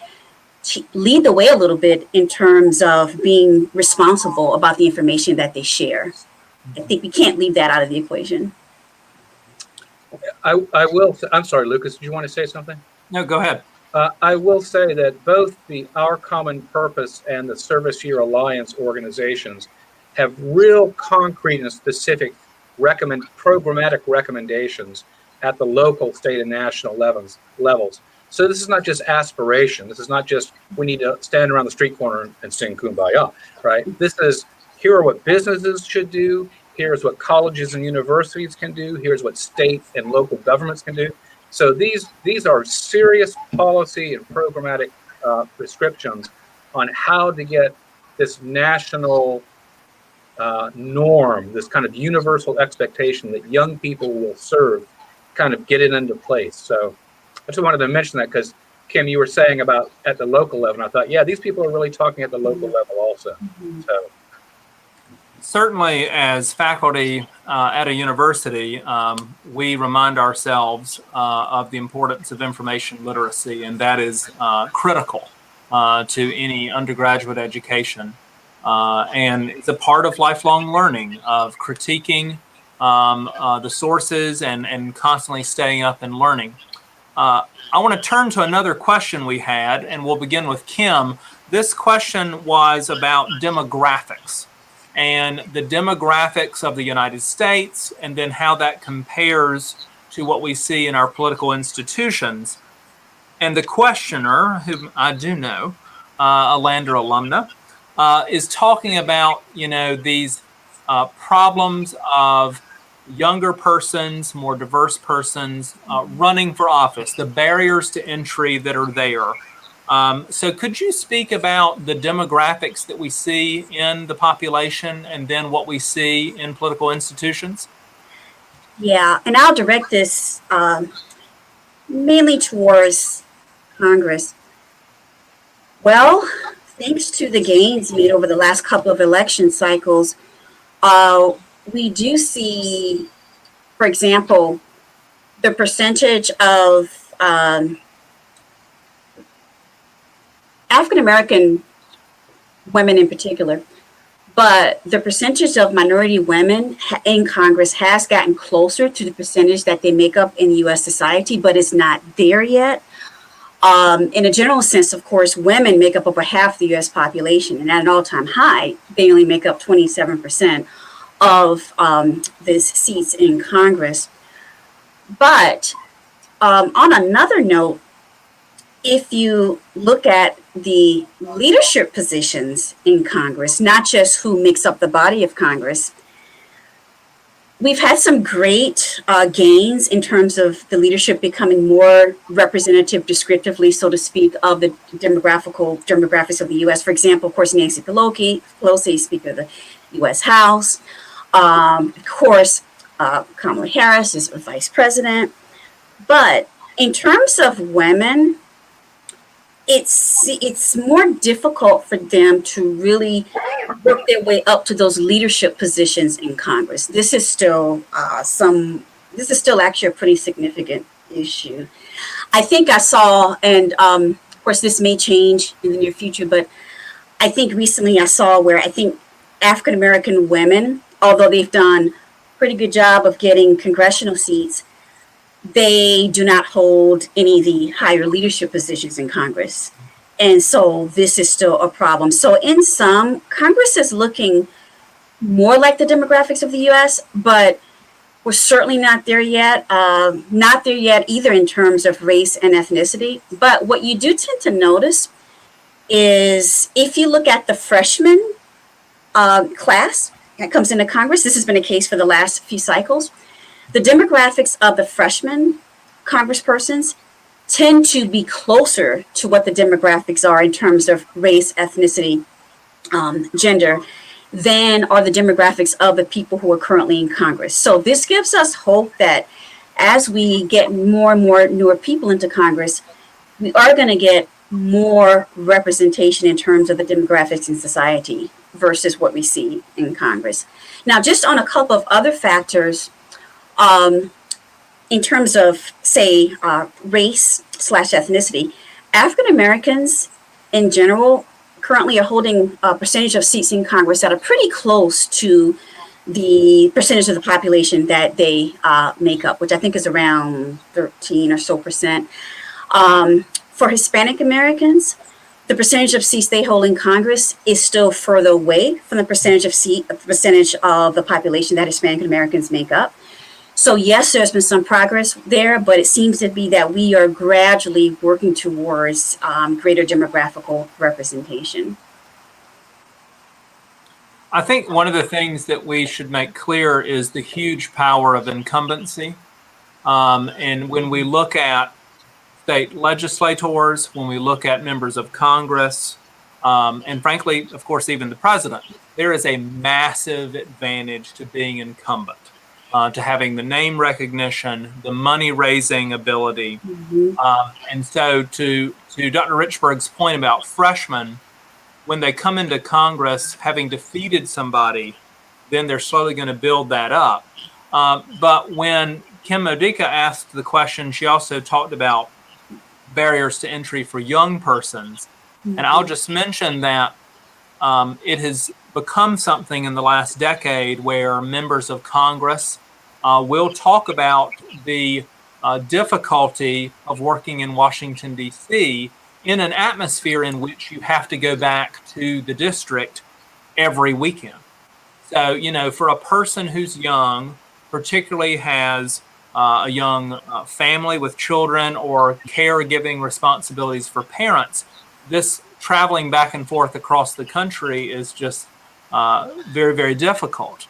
lead the way a little bit in terms of being responsible about the information that they share. I think we can't leave that out of the equation. I will. I'm sorry, Lucas. Did you want to say something? No, go ahead. I will say that both the Our Common Purpose and the Service Year Alliance organizations have real concrete and specific programmatic recommendations at the local, state, and national levels. So this is not just aspiration. This is not just we need to stand around the street corner and sing Kumbaya, right? This is, here are what businesses should do. Here's what colleges and universities can do. Here's what state and local governments can do. So these are serious policy and programmatic prescriptions on how to get this national norm, this kind of universal expectation that young people will serve, kind of get it into place. So I just wanted to mention that because, Kim, you were saying about at the local level, and I thought, yeah, these people are really talking at the local level also. Mm-hmm. So. Certainly, as faculty at a university, we remind ourselves of the importance of information literacy, and that is critical to any undergraduate education. And it's a part of lifelong learning, of critiquing the sources and constantly staying up and learning. I want to turn to another question we had, and we'll begin with Kim. This question was about demographics and the demographics of the United States, and then how that compares to what we see in our political institutions. And the questioner, whom I do know, a Lander alumna, is talking about, these problems of younger persons, more diverse persons running for office, the barriers to entry that are there. So could you speak about the demographics that we see in the population and then what we see in political institutions? Yeah, and I'll direct this mainly towards Congress. Well, thanks to the gains made over the last couple of election cycles, we do see, for example, the percentage of African-American women in particular, but the percentage of minority women in Congress has gotten closer to the percentage that they make up in U.S. society, but it's not there yet. In a general sense, of course, women make up over half the U.S. population, and at an all-time high, they only make up 27% of the seats in Congress. But on another note, if you look at the leadership positions in Congress, not just who makes up the body of Congress, we've had some great gains in terms of the leadership becoming more representative descriptively, so to speak, of the demographics of the U.S. For example, of course, Nancy Pelosi, Speaker of the U.S. House. Of course, Kamala Harris is vice president. But in terms of women, it's more difficult for them to really work their way up to those leadership positions in Congress. This is still actually a pretty significant issue. I think I saw, and of course this may change in the near future, but I think recently I saw where I think African American women, although they've done a pretty good job of getting congressional seats, they do not hold any of the higher leadership positions in Congress. And so this is still a problem. So in sum, Congress is looking more like the demographics of the US, but we're certainly not there yet. Not there yet either in terms of race and ethnicity. But what you do tend to notice is if you look at the freshman class that comes into Congress, this has been a case for the last few cycles, the demographics of the freshman congresspersons tend to be closer to what the demographics are in terms of race, ethnicity, gender, than are the demographics of the people who are currently in Congress. So this gives us hope that as we get more and more newer people into Congress, we are going to get more representation in terms of the demographics in society versus what we see in Congress. Now, just on a couple of other factors, in terms of, say, race/ethnicity, African Americans in general currently are holding a percentage of seats in Congress that are pretty close to the percentage of the population that they make up, which I think is around 13 or so percent. For Hispanic Americans, the percentage of seats they hold in Congress is still further away from the percentage of the population that Hispanic Americans make up. So yes, there's been some progress there, but it seems to be that we are gradually working towards greater demographical representation. I think one of the things that we should make clear is the huge power of incumbency. And when we look at state legislators, when we look at members of Congress, and frankly, of course, even the president, there is a massive advantage to being incumbent. To having the name recognition, the money-raising ability. And so to Dr. Richberg's point about freshmen, when they come into Congress having defeated somebody, then they're slowly going to build that up. But when Kim Modica asked the question, she also talked about barriers to entry for young persons. And I'll just mention that it has become something in the last decade where members of Congress will talk about the difficulty of working in Washington, D.C. in an atmosphere in which you have to go back to the district every weekend. So, you know, for a person who's young, particularly has a young family with children or caregiving responsibilities for parents, this traveling back and forth across the country is just very, very difficult.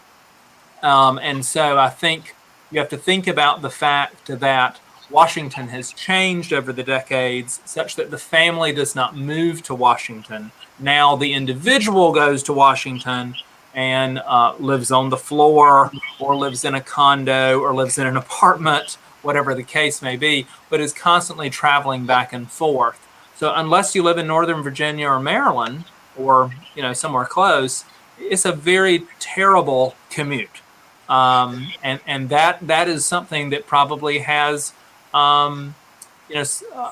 And so I think you have to think about the fact that Washington has changed over the decades such that the family does not move to Washington. Now the individual goes to Washington and lives on the floor or lives in a condo or lives in an apartment, whatever the case may be, but is constantly traveling back and forth. So unless you live in Northern Virginia or Maryland or, you know, somewhere close, it's a very terrible commute. And that is something that probably has, you know,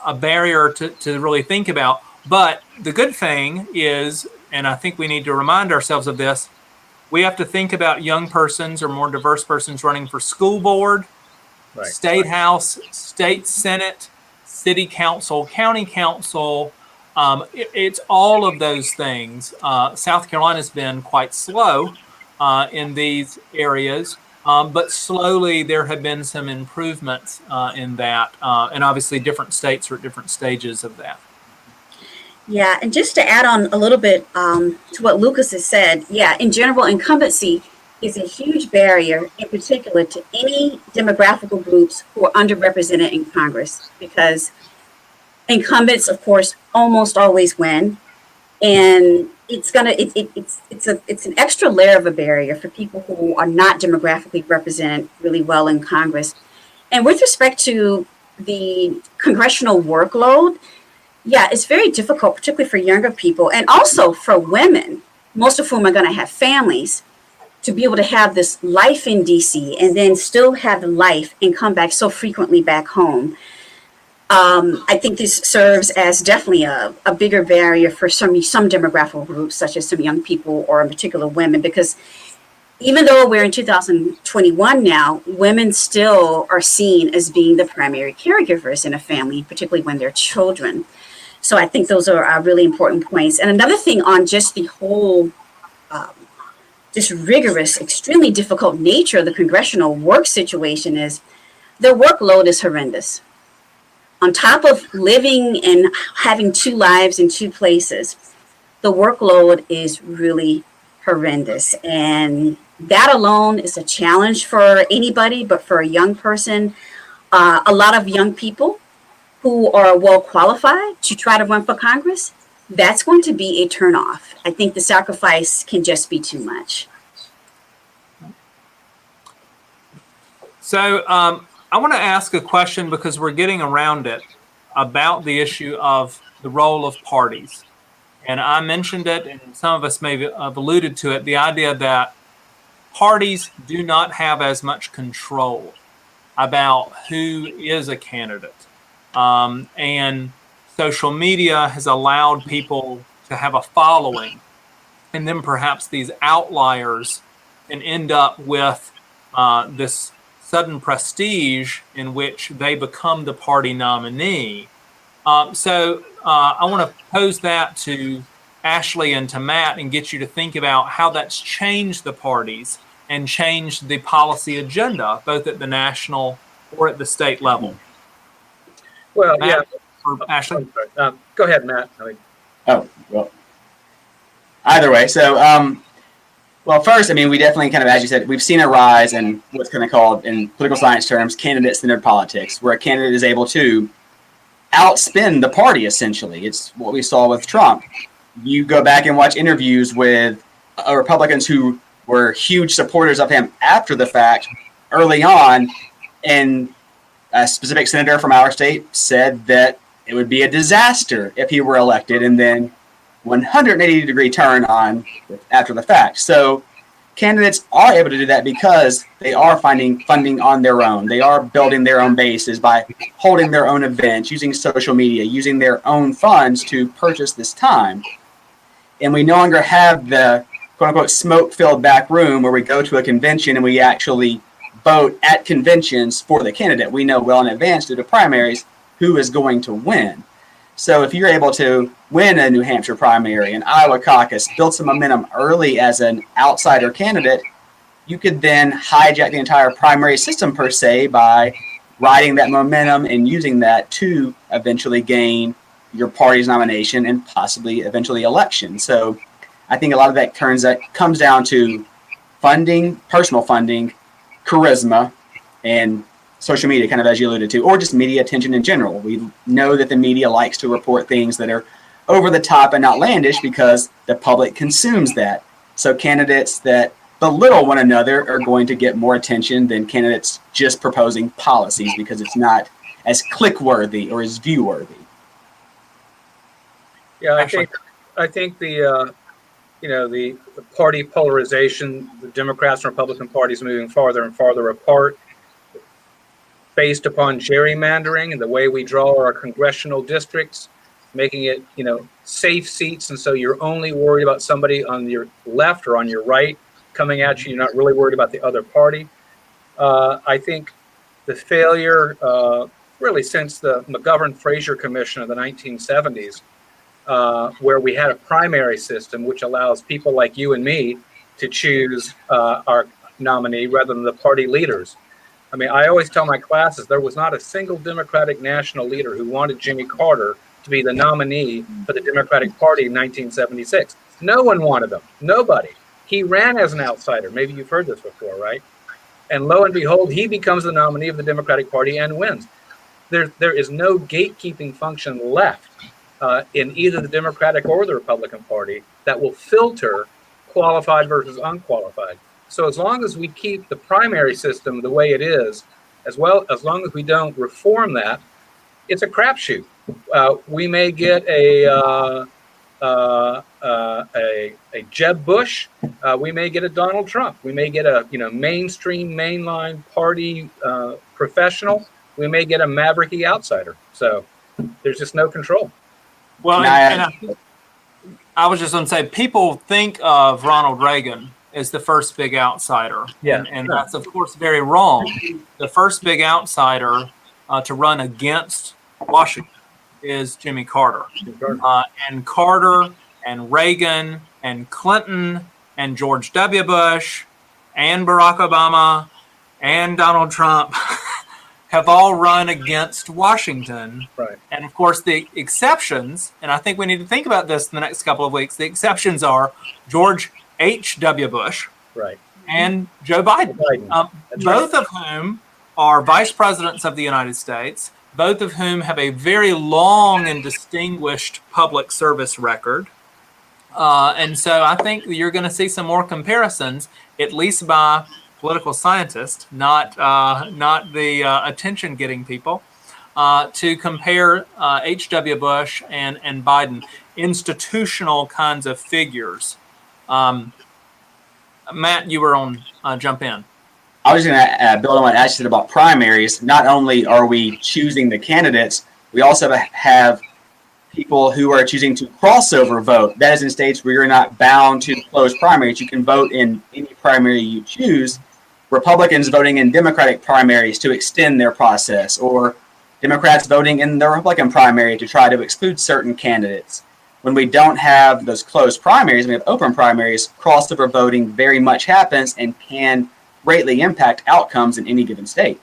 a barrier to really think about. But the good thing is, and I think we need to remind ourselves of this, we have to think about young persons or more diverse persons running for school board, state house, state senate, city council, county council. It's all of those things. South Carolina's been quite slow in these areas, but slowly there have been some improvements in that. And obviously different states are at different stages of that. Yeah, and just to add on a little bit to what Lucas has said, yeah, in general, incumbency is a huge barrier, in particular to any demographical groups who are underrepresented in Congress, because incumbents, of course, almost always win. And it's an extra layer of a barrier for people who are not demographically represented really well in Congress. And with respect to the congressional workload, yeah, it's very difficult, particularly for younger people and also for women, most of whom are going to have families, to be able to have this life in DC and then still have life and come back so frequently back home. I think this serves as definitely a bigger barrier for some demographic groups, such as some young people or in particular women, because even though we're in 2021 now, women still are seen as being the primary caregivers in a family, particularly when they're children. So I think those are really important points. And another thing on just the whole just rigorous, extremely difficult nature of the congressional work situation is the workload is horrendous. On top of living and having two lives in two places, the workload is really horrendous. And that alone is a challenge for anybody, but for a young person, a lot of young people who are well qualified to try to run for Congress, that's going to be a turnoff. I think the sacrifice can just be too much. So I want to ask a question because we're getting around it about the issue of the role of parties. And I mentioned it, and some of us may have alluded to it, the idea that parties do not have as much control about who is a candidate. And social media has allowed people to have a following, and then perhaps these outliers can end up with this sudden prestige in which they become the party nominee. So I want to pose that to Ashley and to Matt and get you to think about how that's changed the parties and changed the policy agenda, both at the national or at the state level. Well, Matt, yeah. or Ashley? Go ahead, Matt. Oh, well, either way. So, well, first, I mean, we definitely kind of, as you said, we've seen a rise in what's kind of called, in political science terms, candidate-centered politics, where a candidate is able to outspin the party, essentially. It's what we saw with Trump. You go back and watch interviews with Republicans who were huge supporters of him after the fact, early on, and a specific senator from our state said that it would be a disaster if he were elected, and then 180-degree turn on after the fact. So candidates are able to do that because they are finding funding on their own. They are building their own bases by holding their own events, using social media, using their own funds to purchase this time. And we no longer have the quote-unquote smoke-filled back room where we go to a convention and we actually vote at conventions for the candidate. We know well in advance through the primaries who is going to win. So if you're able to win a New Hampshire primary, an Iowa caucus, build some momentum early as an outsider candidate, you could then hijack the entire primary system per se by riding that momentum and using that to eventually gain your party's nomination and possibly eventually election. So I think a lot of that comes down to funding, personal funding, charisma, and social media, kind of as you alluded to, or just media attention in general. We know that the media likes to report things that are over the top and outlandish because the public consumes that. So candidates that belittle one another are going to get more attention than candidates just proposing policies because it's not as click-worthy or as view-worthy. Yeah, I think the the party polarization, the Democrats and Republican parties moving farther and farther apart, based upon gerrymandering and the way we draw our congressional districts, making it, safe seats. And so you're only worried about somebody on your left or on your right coming at you. You're not really worried about the other party. I think the failure, really since the McGovern-Fraser Commission of the 1970s, where we had a primary system, which allows people like you and me to choose our nominee rather than the party leaders. I mean, I always tell my classes there was not a single Democratic national leader who wanted Jimmy Carter to be the nominee for the Democratic Party in 1976. No one wanted him. Nobody. He ran as an outsider. Maybe you've heard this before, right? And lo and behold, he becomes the nominee of the Democratic Party and wins. There is no gatekeeping function left in either the Democratic or the Republican Party that will filter qualified versus unqualified. So as long as we keep the primary system the way it is, as long as we don't reform that, it's a crapshoot. We may get a Jeb Bush. We may get a Donald Trump. We may get a mainstream, mainline party professional. We may get a mavericky outsider. So there's just no control. Well, I was just going to say, people think of Ronald Reagan as the first big outsider. Yeah. And that's, of course, very wrong. The first big outsider to run against Washington is Jimmy Carter. And Carter and Reagan and Clinton and George W. Bush and Barack Obama and Donald Trump have all run against Washington. Right. And of course, the exceptions, and I think we need to think about this in the next couple of weeks, the exceptions are George H.W. Bush Right. and Joe Biden, both of whom are vice presidents of the United States, both of whom have a very long and distinguished public service record. And so I think you're going to see some more comparisons, at least by political scientists, not the attention-getting people, to compare H.W. Bush and Biden, institutional kinds of figures. Matt, you were on jump in. I was going to build on what Ash said about primaries. Not only are we choosing the candidates, we also have people who are choosing to crossover vote. That is in states where you're not bound to close primaries. You can vote in any primary you choose. Republicans voting in Democratic primaries to extend their process, or Democrats voting in the Republican primary to try to exclude certain candidates. When we don't have those closed primaries, we have open primaries, crossover voting very much happens and can greatly impact outcomes in any given state.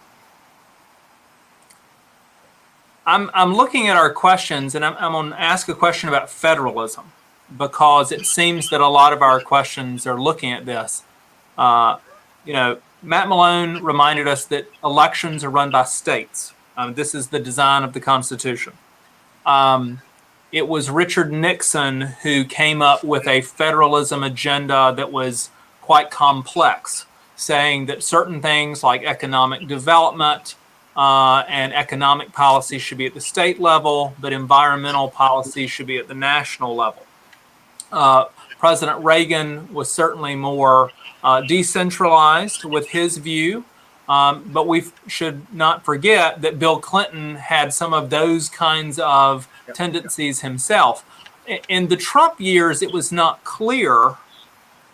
I'm looking at our questions, and I'm going to ask a question about federalism, because it seems that a lot of our questions are looking at this. Matt Malone reminded us that elections are run by states. This is the design of the Constitution. It was Richard Nixon who came up with a federalism agenda that was quite complex, saying that certain things like economic development and economic policy should be at the state level, but environmental policy should be at the national level. President Reagan was certainly more decentralized with his view, but we should not forget that Bill Clinton had some of those kinds of tendencies himself. In the Trump years, it was not clear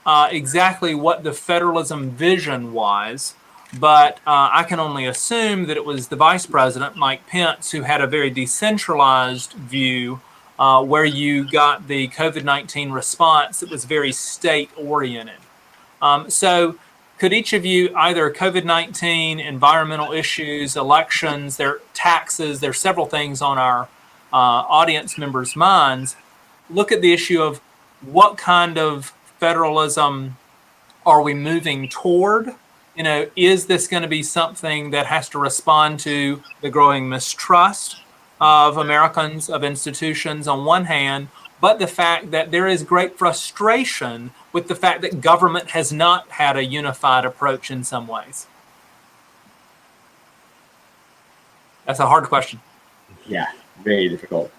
exactly what the federalism vision was, but I can only assume that it was the vice president, Mike Pence, who had a very decentralized view where you got the COVID-19 response that was very state-oriented. So could each of you, either COVID-19, environmental issues, elections, their taxes, there's several things on our audience members' minds, look at the issue of what kind of federalism are we moving toward? Is this going to be something that has to respond to the growing mistrust of Americans, of institutions on one hand, but the fact that there is great frustration with the fact that government has not had a unified approach in some ways? That's a hard question. Yeah, very difficult.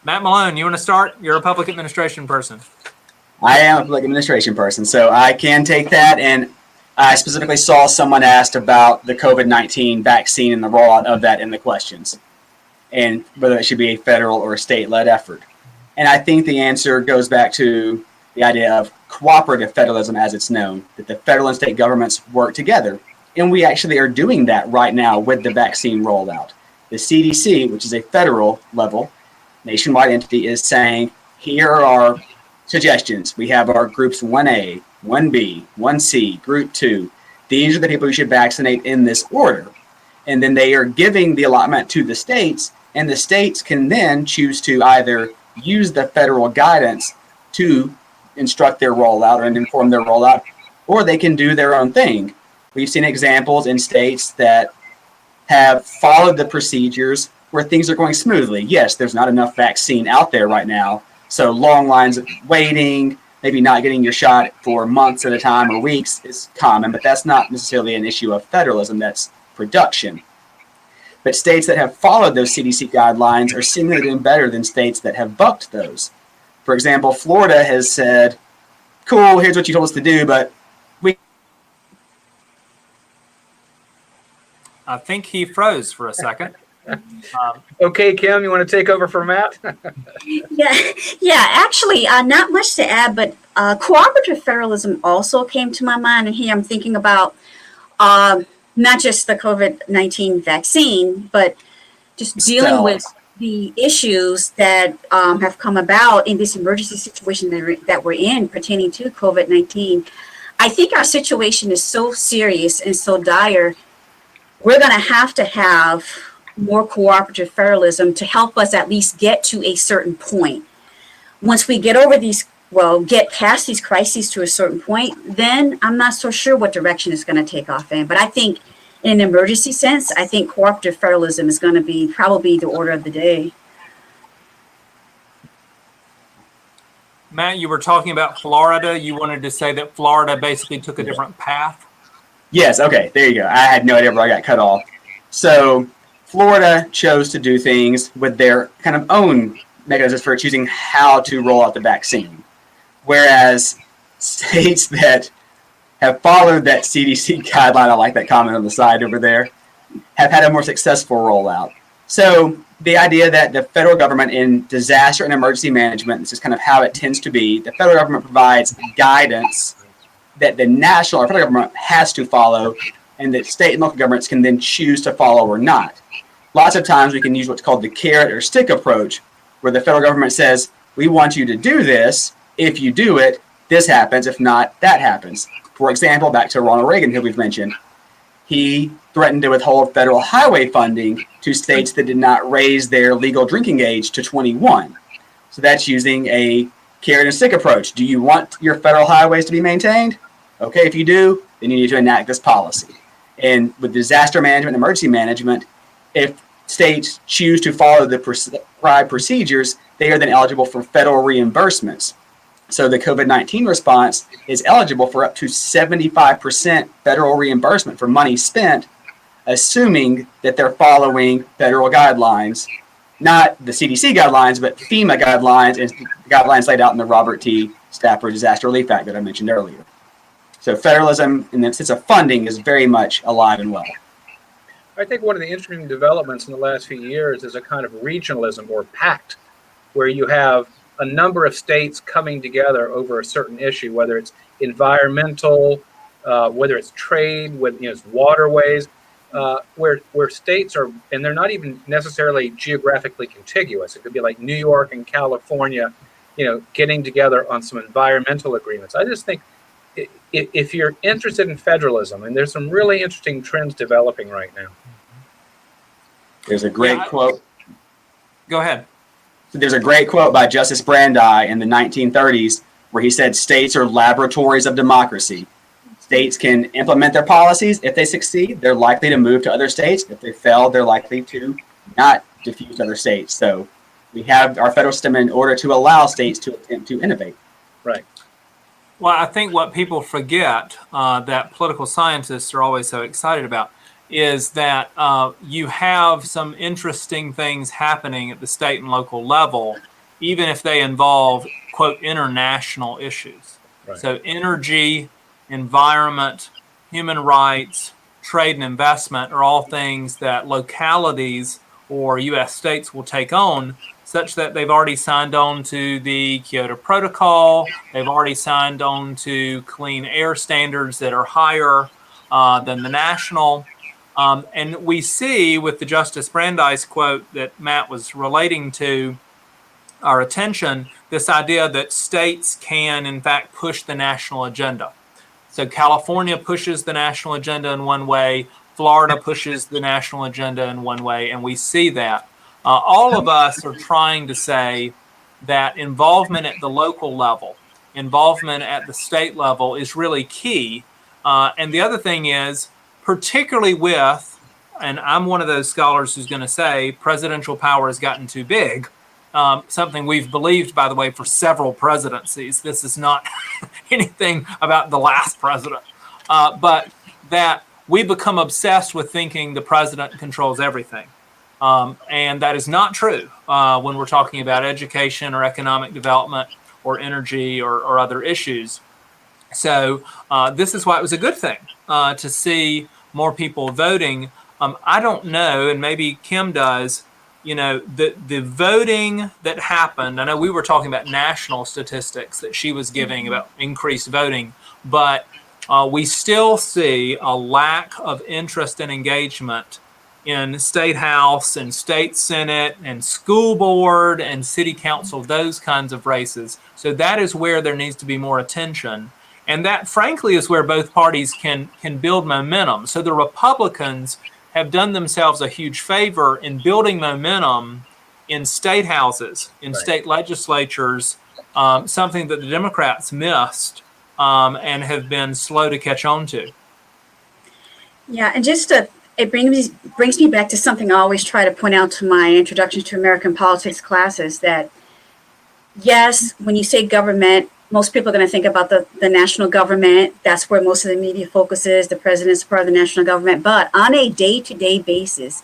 Matt Malone, you want to start? You're a public administration person. I am a public administration person, so I can take that. And I specifically saw someone asked about the COVID-19 vaccine and the rollout of that in the questions, and whether it should be a federal or a state-led effort. And I think the answer goes back to the idea of cooperative federalism as it's known, that the federal and state governments work together. And we actually are doing that right now with the vaccine rollout. The CDC, which is a federal level, nationwide entity, is saying, here are our suggestions. We have our groups 1A, 1B, 1C, group 2. These are the people who should vaccinate in this order. And then they are giving the allotment to the states, and the states can then choose to either use the federal guidance to instruct their rollout and inform their rollout, or they can do their own thing. We've seen examples in states that have followed the procedures where things are going smoothly. Yes, there's not enough vaccine out there right now, so long lines of waiting, maybe not getting your shot for months at a time or weeks is common, but that's not necessarily an issue of federalism, that's production. But states that have followed those CDC guidelines are seemingly doing better than states that have bucked those. For example, Florida has said, cool, here's what you told us to do, but I think he froze for a second. Okay, Kim, you want to take over for Matt? Yeah. Actually, not much to add, but cooperative federalism also came to my mind, and here I'm thinking about not just the COVID-19 vaccine, but just dealing with the issues that have come about in this emergency situation that we're in pertaining to COVID-19. I think our situation is so serious and so dire. We're going to have more cooperative federalism to help us at least get to a certain point. Once we get over get past these crises to a certain point, then I'm not so sure what direction it's going to take off in. But I think in an emergency sense, I think cooperative federalism is going to be probably the order of the day. Matt, you were talking about Florida. You wanted to say that Florida basically took a different path? Yes, okay, there you go. I had no idea where I got cut off. So Florida chose to do things with their kind of own mechanisms for choosing how to roll out the vaccine. Whereas states that have followed that CDC guideline, I like that comment on the side over there, have had a more successful rollout. So the idea that the federal government in disaster and emergency management, this is kind of how it tends to be, the federal government provides guidance that the national or federal government has to follow, and that state and local governments can then choose to follow or not. Lots of times we can use what's called the carrot or stick approach, where the federal government says, we want you to do this. If you do it, this happens. If not, that happens. For example, back to Ronald Reagan, who we've mentioned, he threatened to withhold federal highway funding to states that did not raise their legal drinking age to 21. So that's using a carrot and stick approach. Do you want your federal highways to be maintained? Okay, if you do, then you need to enact this policy. And with disaster management and emergency management, if states choose to follow the prescribed procedures, they are then eligible for federal reimbursements. So the COVID-19 response is eligible for up to 75% federal reimbursement for money spent, assuming that they're following federal guidelines, not the CDC guidelines, but FEMA guidelines and guidelines laid out in the Robert T. Stafford Disaster Relief Act that I mentioned earlier. So federalism, in the sense of funding, is very much alive and well. I think one of the interesting developments in the last few years is a kind of regionalism or pact, where you have a number of states coming together over a certain issue, whether it's environmental, whether it's trade, whether it's waterways, where states are, and they're not even necessarily geographically contiguous. It could be like New York and California, getting together on some environmental agreements. I just think if you're interested in federalism, and there's some really interesting trends developing right now. There's a great quote. Go ahead. There's a great quote by Justice Brandeis in the 1930s where he said, states are laboratories of democracy. States can implement their policies. If they succeed, they're likely to move to other states. If they fail, they're likely to not diffuse to other states. So we have our federal system in order to allow states to attempt to innovate. Right. Well, I think what people forget that political scientists are always so excited about is that you have some interesting things happening at the state and local level, even if they involve, quote, international issues. Right. So energy, environment, human rights, trade and investment are all things that localities or U.S. states will take on, such that they've already signed on to the Kyoto Protocol. They've already signed on to clean air standards that are higher than the national. And we see with the Justice Brandeis quote that Matt was relating to our attention, this idea that states can, in fact, push the national agenda. So California pushes the national agenda in one way, Florida pushes the national agenda in one way, and we see that. All of us are trying to say that involvement at the local level, involvement at the state level is really key. And the other thing is, particularly with and I'm one of those scholars who's going to say presidential power has gotten too big. Something we've believed, by the way, for several presidencies. This is not anything about the last president, but that we become obsessed with thinking the president controls everything. And that is not true when we're talking about education or economic development or energy or other issues. So this is why it was a good thing to see more people voting. I don't know, and maybe Kim does, the voting that happened. I know we were talking about national statistics that she was giving about increased voting, but we still see a lack of interest and engagement in state house and state senate and school board and city council, those kinds of races. So that is where there needs to be more attention. And that, frankly, is where both parties can build momentum. So the Republicans have done themselves a huge favor in building momentum in state houses, in state legislatures, something that the Democrats missed and have been slow to catch on to. Yeah, and it brings me back to something I always try to point out to my introduction to American politics classes, that yes, when you say government, most people are going to think about the national government. That's where most of the media focuses. The president's part of the national government. But on a day-to-day basis,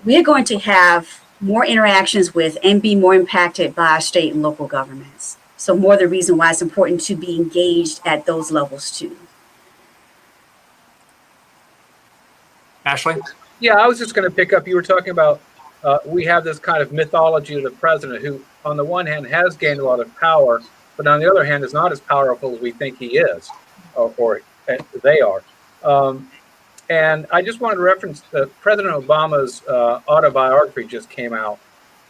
we are going to have more interactions with and be more impacted by our state and local governments. So more the reason why it's important to be engaged at those levels too. Ashley? Yeah, I was just going to pick up. You were talking about we have this kind of mythology of the president who, on the one hand, has gained a lot of power, but on the other hand, is not as powerful as we think he is, or they are. And I just wanted to reference President Obama's autobiography just came out,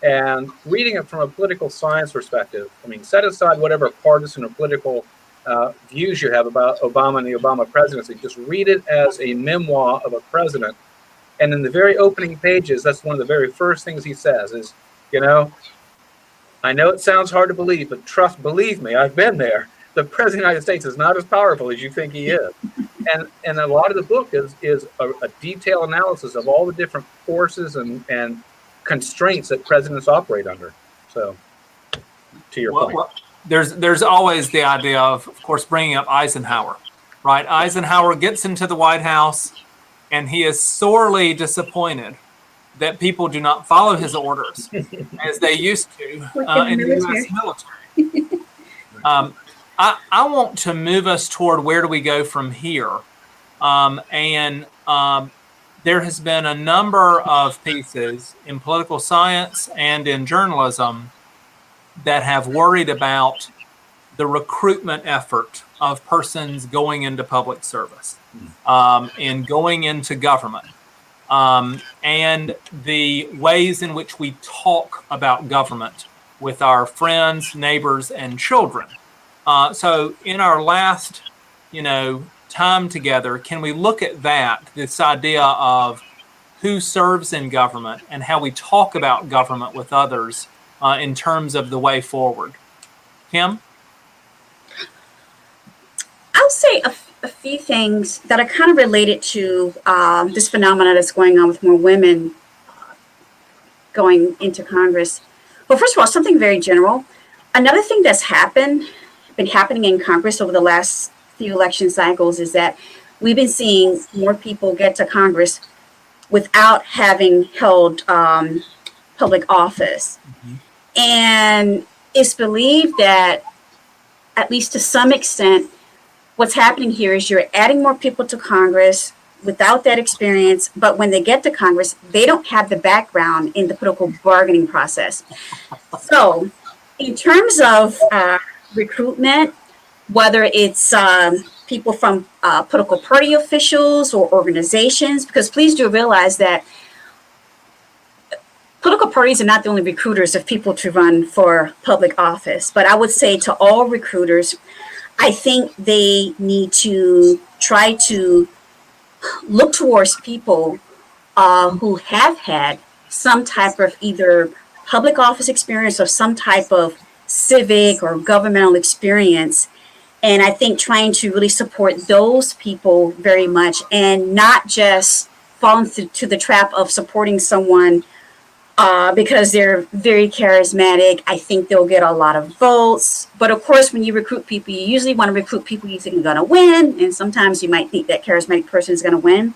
and reading it from a political science perspective. I mean, set aside whatever partisan or political views you have about Obama and the Obama presidency. Just read it as a memoir of a president. And in the very opening pages, that's one of the very first things he says is, I know it sounds hard to believe, but believe me, I've been there. The president of the United States is not as powerful as you think he is. And a lot of the book is a detailed analysis of all the different forces and constraints that presidents operate under. So, to your point. Well, there's always the idea of course, bringing up Eisenhower, right? Eisenhower gets into the White House, and he is sorely disappointed that people do not follow his orders as they used to in the U.S. military. I want to move us toward where do we go from here. And there has been a number of pieces in political science and in journalism that have worried about the recruitment effort of persons going into public service and going into government. And the ways in which we talk about government with our friends, neighbors, and children. So in our last, time together, can we look at this idea of who serves in government and how we talk about government with others in terms of the way forward? Kim? I'll say a few things that are kind of related to this phenomenon that's going on with more women going into Congress. Well, first of all, something very general. Another thing that's been happening in Congress over the last few election cycles is that we've been seeing more people get to Congress without having held public office. Mm-hmm. And it's believed that, at least to some extent, what's happening here is you're adding more people to Congress without that experience, but when they get to Congress, they don't have the background in the political bargaining process. So in terms of recruitment, whether it's people from political party officials or organizations, because please do realize that political parties are not the only recruiters of people to run for public office. But I would say to all recruiters, I think they need to try to look towards people who have had some type of either public office experience or some type of civic or governmental experience. And I think trying to really support those people very much and not just fall into the trap of supporting someone because they're very charismatic. I think they'll get a lot of votes. But of course, when you recruit people, you usually want to recruit people you think are going to win. And sometimes you might think that charismatic person is going to win.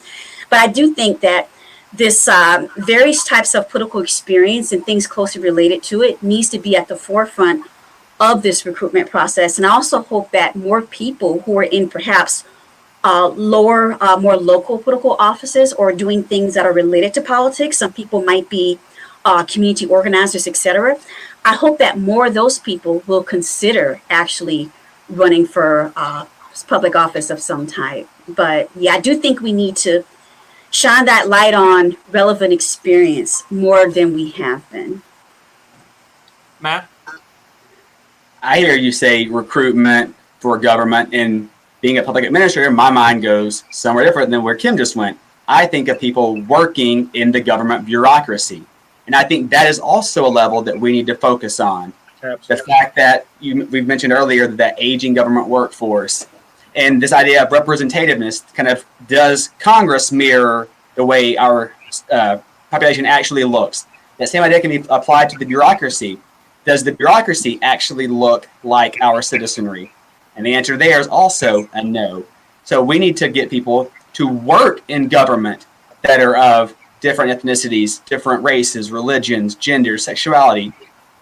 But I do think that this various types of political experience and things closely related to it needs to be at the forefront of this recruitment process. And I also hope that more people who are in perhaps lower, more local political offices or doing things that are related to politics, some people might be community organizers, etc. I hope that more of those people will consider actually running for public office of some type. But yeah, I do think we need to shine that light on relevant experience more than we have been. Matt? I hear you say recruitment for government, and being a public administrator, my mind goes somewhere different than where Kim just went. I think of people working in the government bureaucracy. And I think that is also a level that we need to focus on. Absolutely. The fact that we've mentioned earlier that aging government workforce and this idea of representativeness kind of, does Congress mirror the way our population actually looks? That same idea can be applied to the bureaucracy. Does the bureaucracy actually look like our citizenry? And the answer there is also a no. So we need to get people to work in government that are of different ethnicities, different races, religions, genders, sexuality,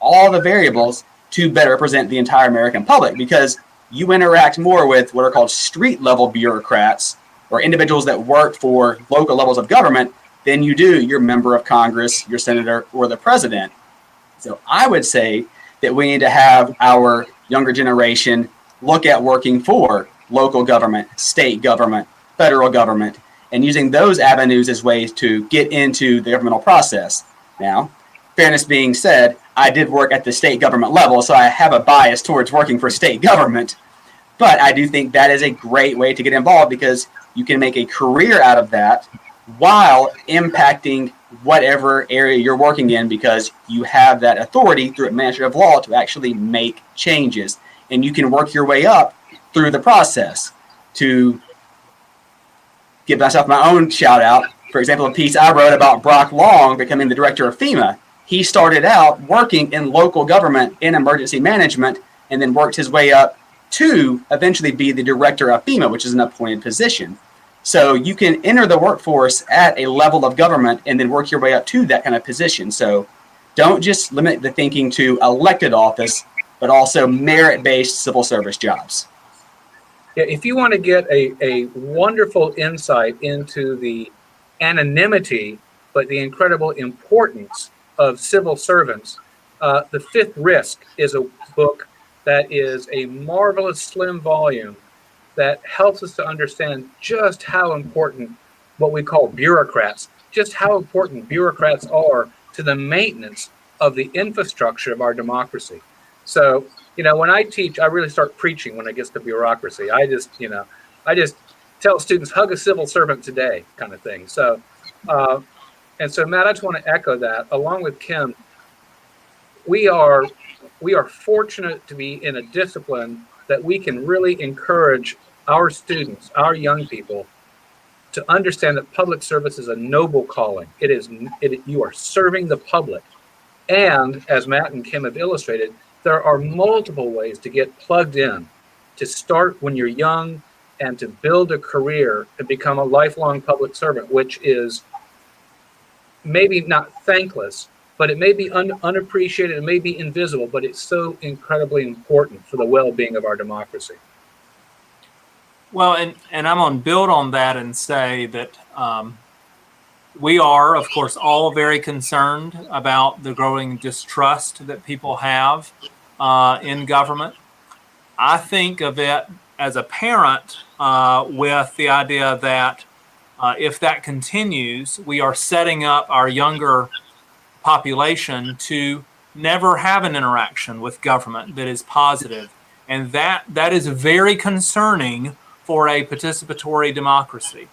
all the variables to better represent the entire American public, because you interact more with what are called street level bureaucrats or individuals that work for local levels of government than you do your member of Congress, your senator, or the president. So I would say that we need to have our younger generation look at working for local government, state government, federal government, and using those avenues as ways to get into the governmental process. Now, fairness being said, I did work at the state government level, so I have a bias towards working for state government. But I do think that is a great way to get involved, because you can make a career out of that while impacting whatever area you're working in, because you have that authority through administrative law to actually make changes. And you can work your way up through the process. To give myself my own shout out, for example, a piece I wrote about Brock Long becoming the director of FEMA. He started out working in local government in emergency management and then worked his way up to eventually be the director of FEMA, which is an appointed position. So you can enter the workforce at a level of government and then work your way up to that kind of position. So don't just limit the thinking to elected office, but also merit-based civil service jobs. Yeah, if you want to get a wonderful insight into the anonymity, but the incredible importance of civil servants, The Fifth Risk is a book that is a marvelous slim volume that helps us to understand just how important what we call bureaucrats, just how important bureaucrats are to the maintenance of the infrastructure of our democracy. So, when I teach, I really start preaching when it gets to bureaucracy. I just tell students, hug a civil servant today, kind of thing. So, and so, Matt, I just want to echo that. Along with Kim, we are fortunate to be in a discipline that we can really encourage our students, our young people, to understand that public service is a noble calling. You are serving the public. And as Matt and Kim have illustrated, there are multiple ways to get plugged in, to start when you're young and to build a career and become a lifelong public servant, which is maybe not thankless, but it may be unappreciated, it may be invisible, but it's so incredibly important for the well-being of our democracy. Well, and I'm going to build on that and say that we are, of course, all very concerned about the growing distrust that people have in government. I think of it as a parent with the idea that if that continues, we are setting up our younger population to never have an interaction with government that is positive. And that is very concerning for a participatory democracy.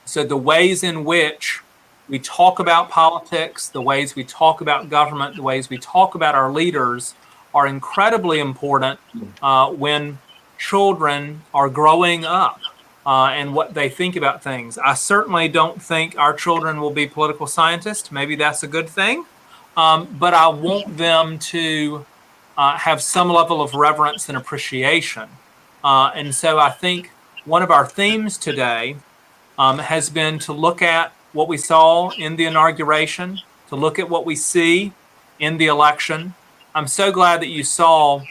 So the ways in which we talk about politics, the ways we talk about government, the ways we talk about our leaders are incredibly important when children are growing up. and what they think about things. I certainly don't think our children will be political scientists. Maybe that's a good thing. But I want them to have some level of reverence and appreciation. And so I think one of our themes today has been to look at what we saw in the inauguration, to look at what we see in the election. I'm so glad that you saw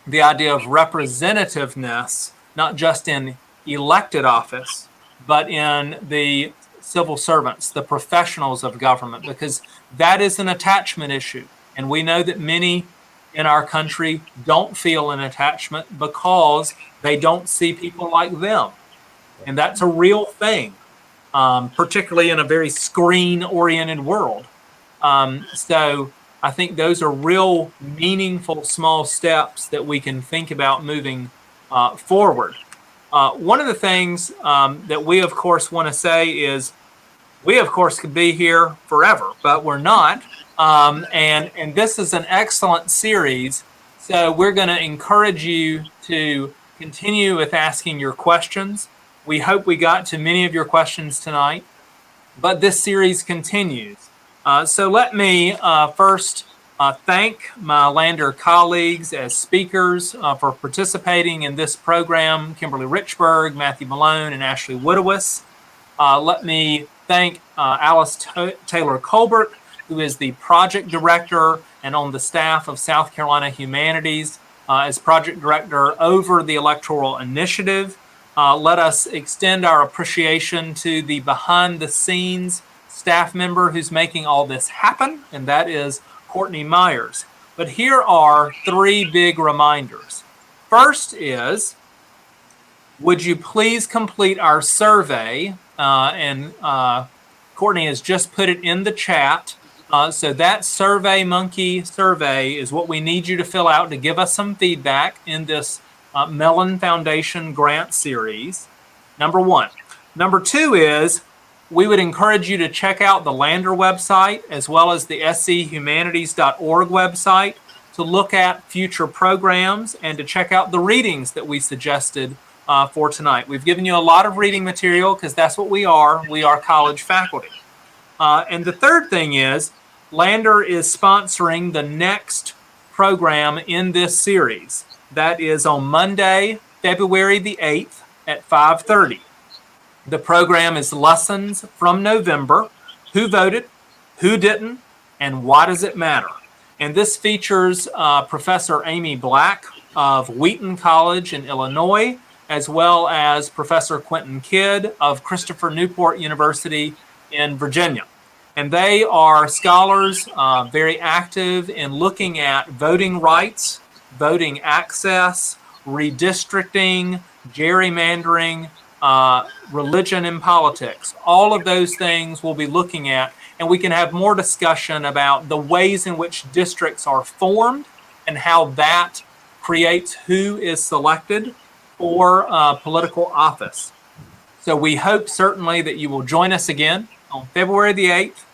the idea of representativeness, not just in elected office, but in the civil servants, the professionals of government, because that is an attachment issue. And we know that many in our country don't feel an attachment because they don't see people like them. And that's a real thing, particularly in a very screen-oriented world. So I think those are real meaningful small steps that we can think about moving forward. One of the things that we, of course, want to say is we, of course, could be here forever, but we're not. And this is an excellent series. So we're going to encourage you to continue with asking your questions. We hope we got to many of your questions tonight, but this series continues. So let me first thank my Lander colleagues as speakers for participating in this program, Kimberly Richberg, Matthew Malone, and Ashley Woodowis. Let me thank Alice Taylor Colbert, who is the project director and on the staff of South Carolina Humanities as project director over the Electoral Initiative. Let us extend our appreciation to the behind-the-scenes staff member who's making all this happen, and that is Courtney Myers. But here are three big reminders. First is, would you please complete our survey? And Courtney has just put it in the chat. So that Survey Monkey survey is what we need you to fill out to give us some feedback in this Mellon Foundation grant series. Number one. Number two is we would encourage you to check out the Lander website as well as the schumanities.org website to look at future programs and to check out the readings that we suggested for tonight. We've given you a lot of reading material because that's what we are. We are college faculty. And the third thing is Lander is sponsoring the next program in this series. That is on Monday, February the 8th at 5:30. The program is Lessons from November, Who Voted, Who Didn't, and Why Does It Matter? And this features Professor Amy Black of Wheaton College in Illinois, as well as Professor Quentin Kidd of Christopher Newport University in Virginia. And they are scholars very active in looking at voting rights, voting access, redistricting, gerrymandering, religion and politics. All of those things we'll be looking at, and we can have more discussion about the ways in which districts are formed and how that creates who is selected for political office. So we hope certainly that you will join us again on February the 8th,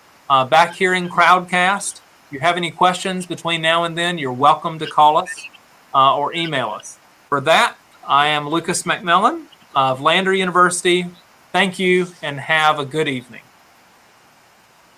back here in Crowdcast. If you have any questions between now and then, you're welcome to call us or email us. For that, I am Lucas McMillan of Lander University. Thank you and have a good evening.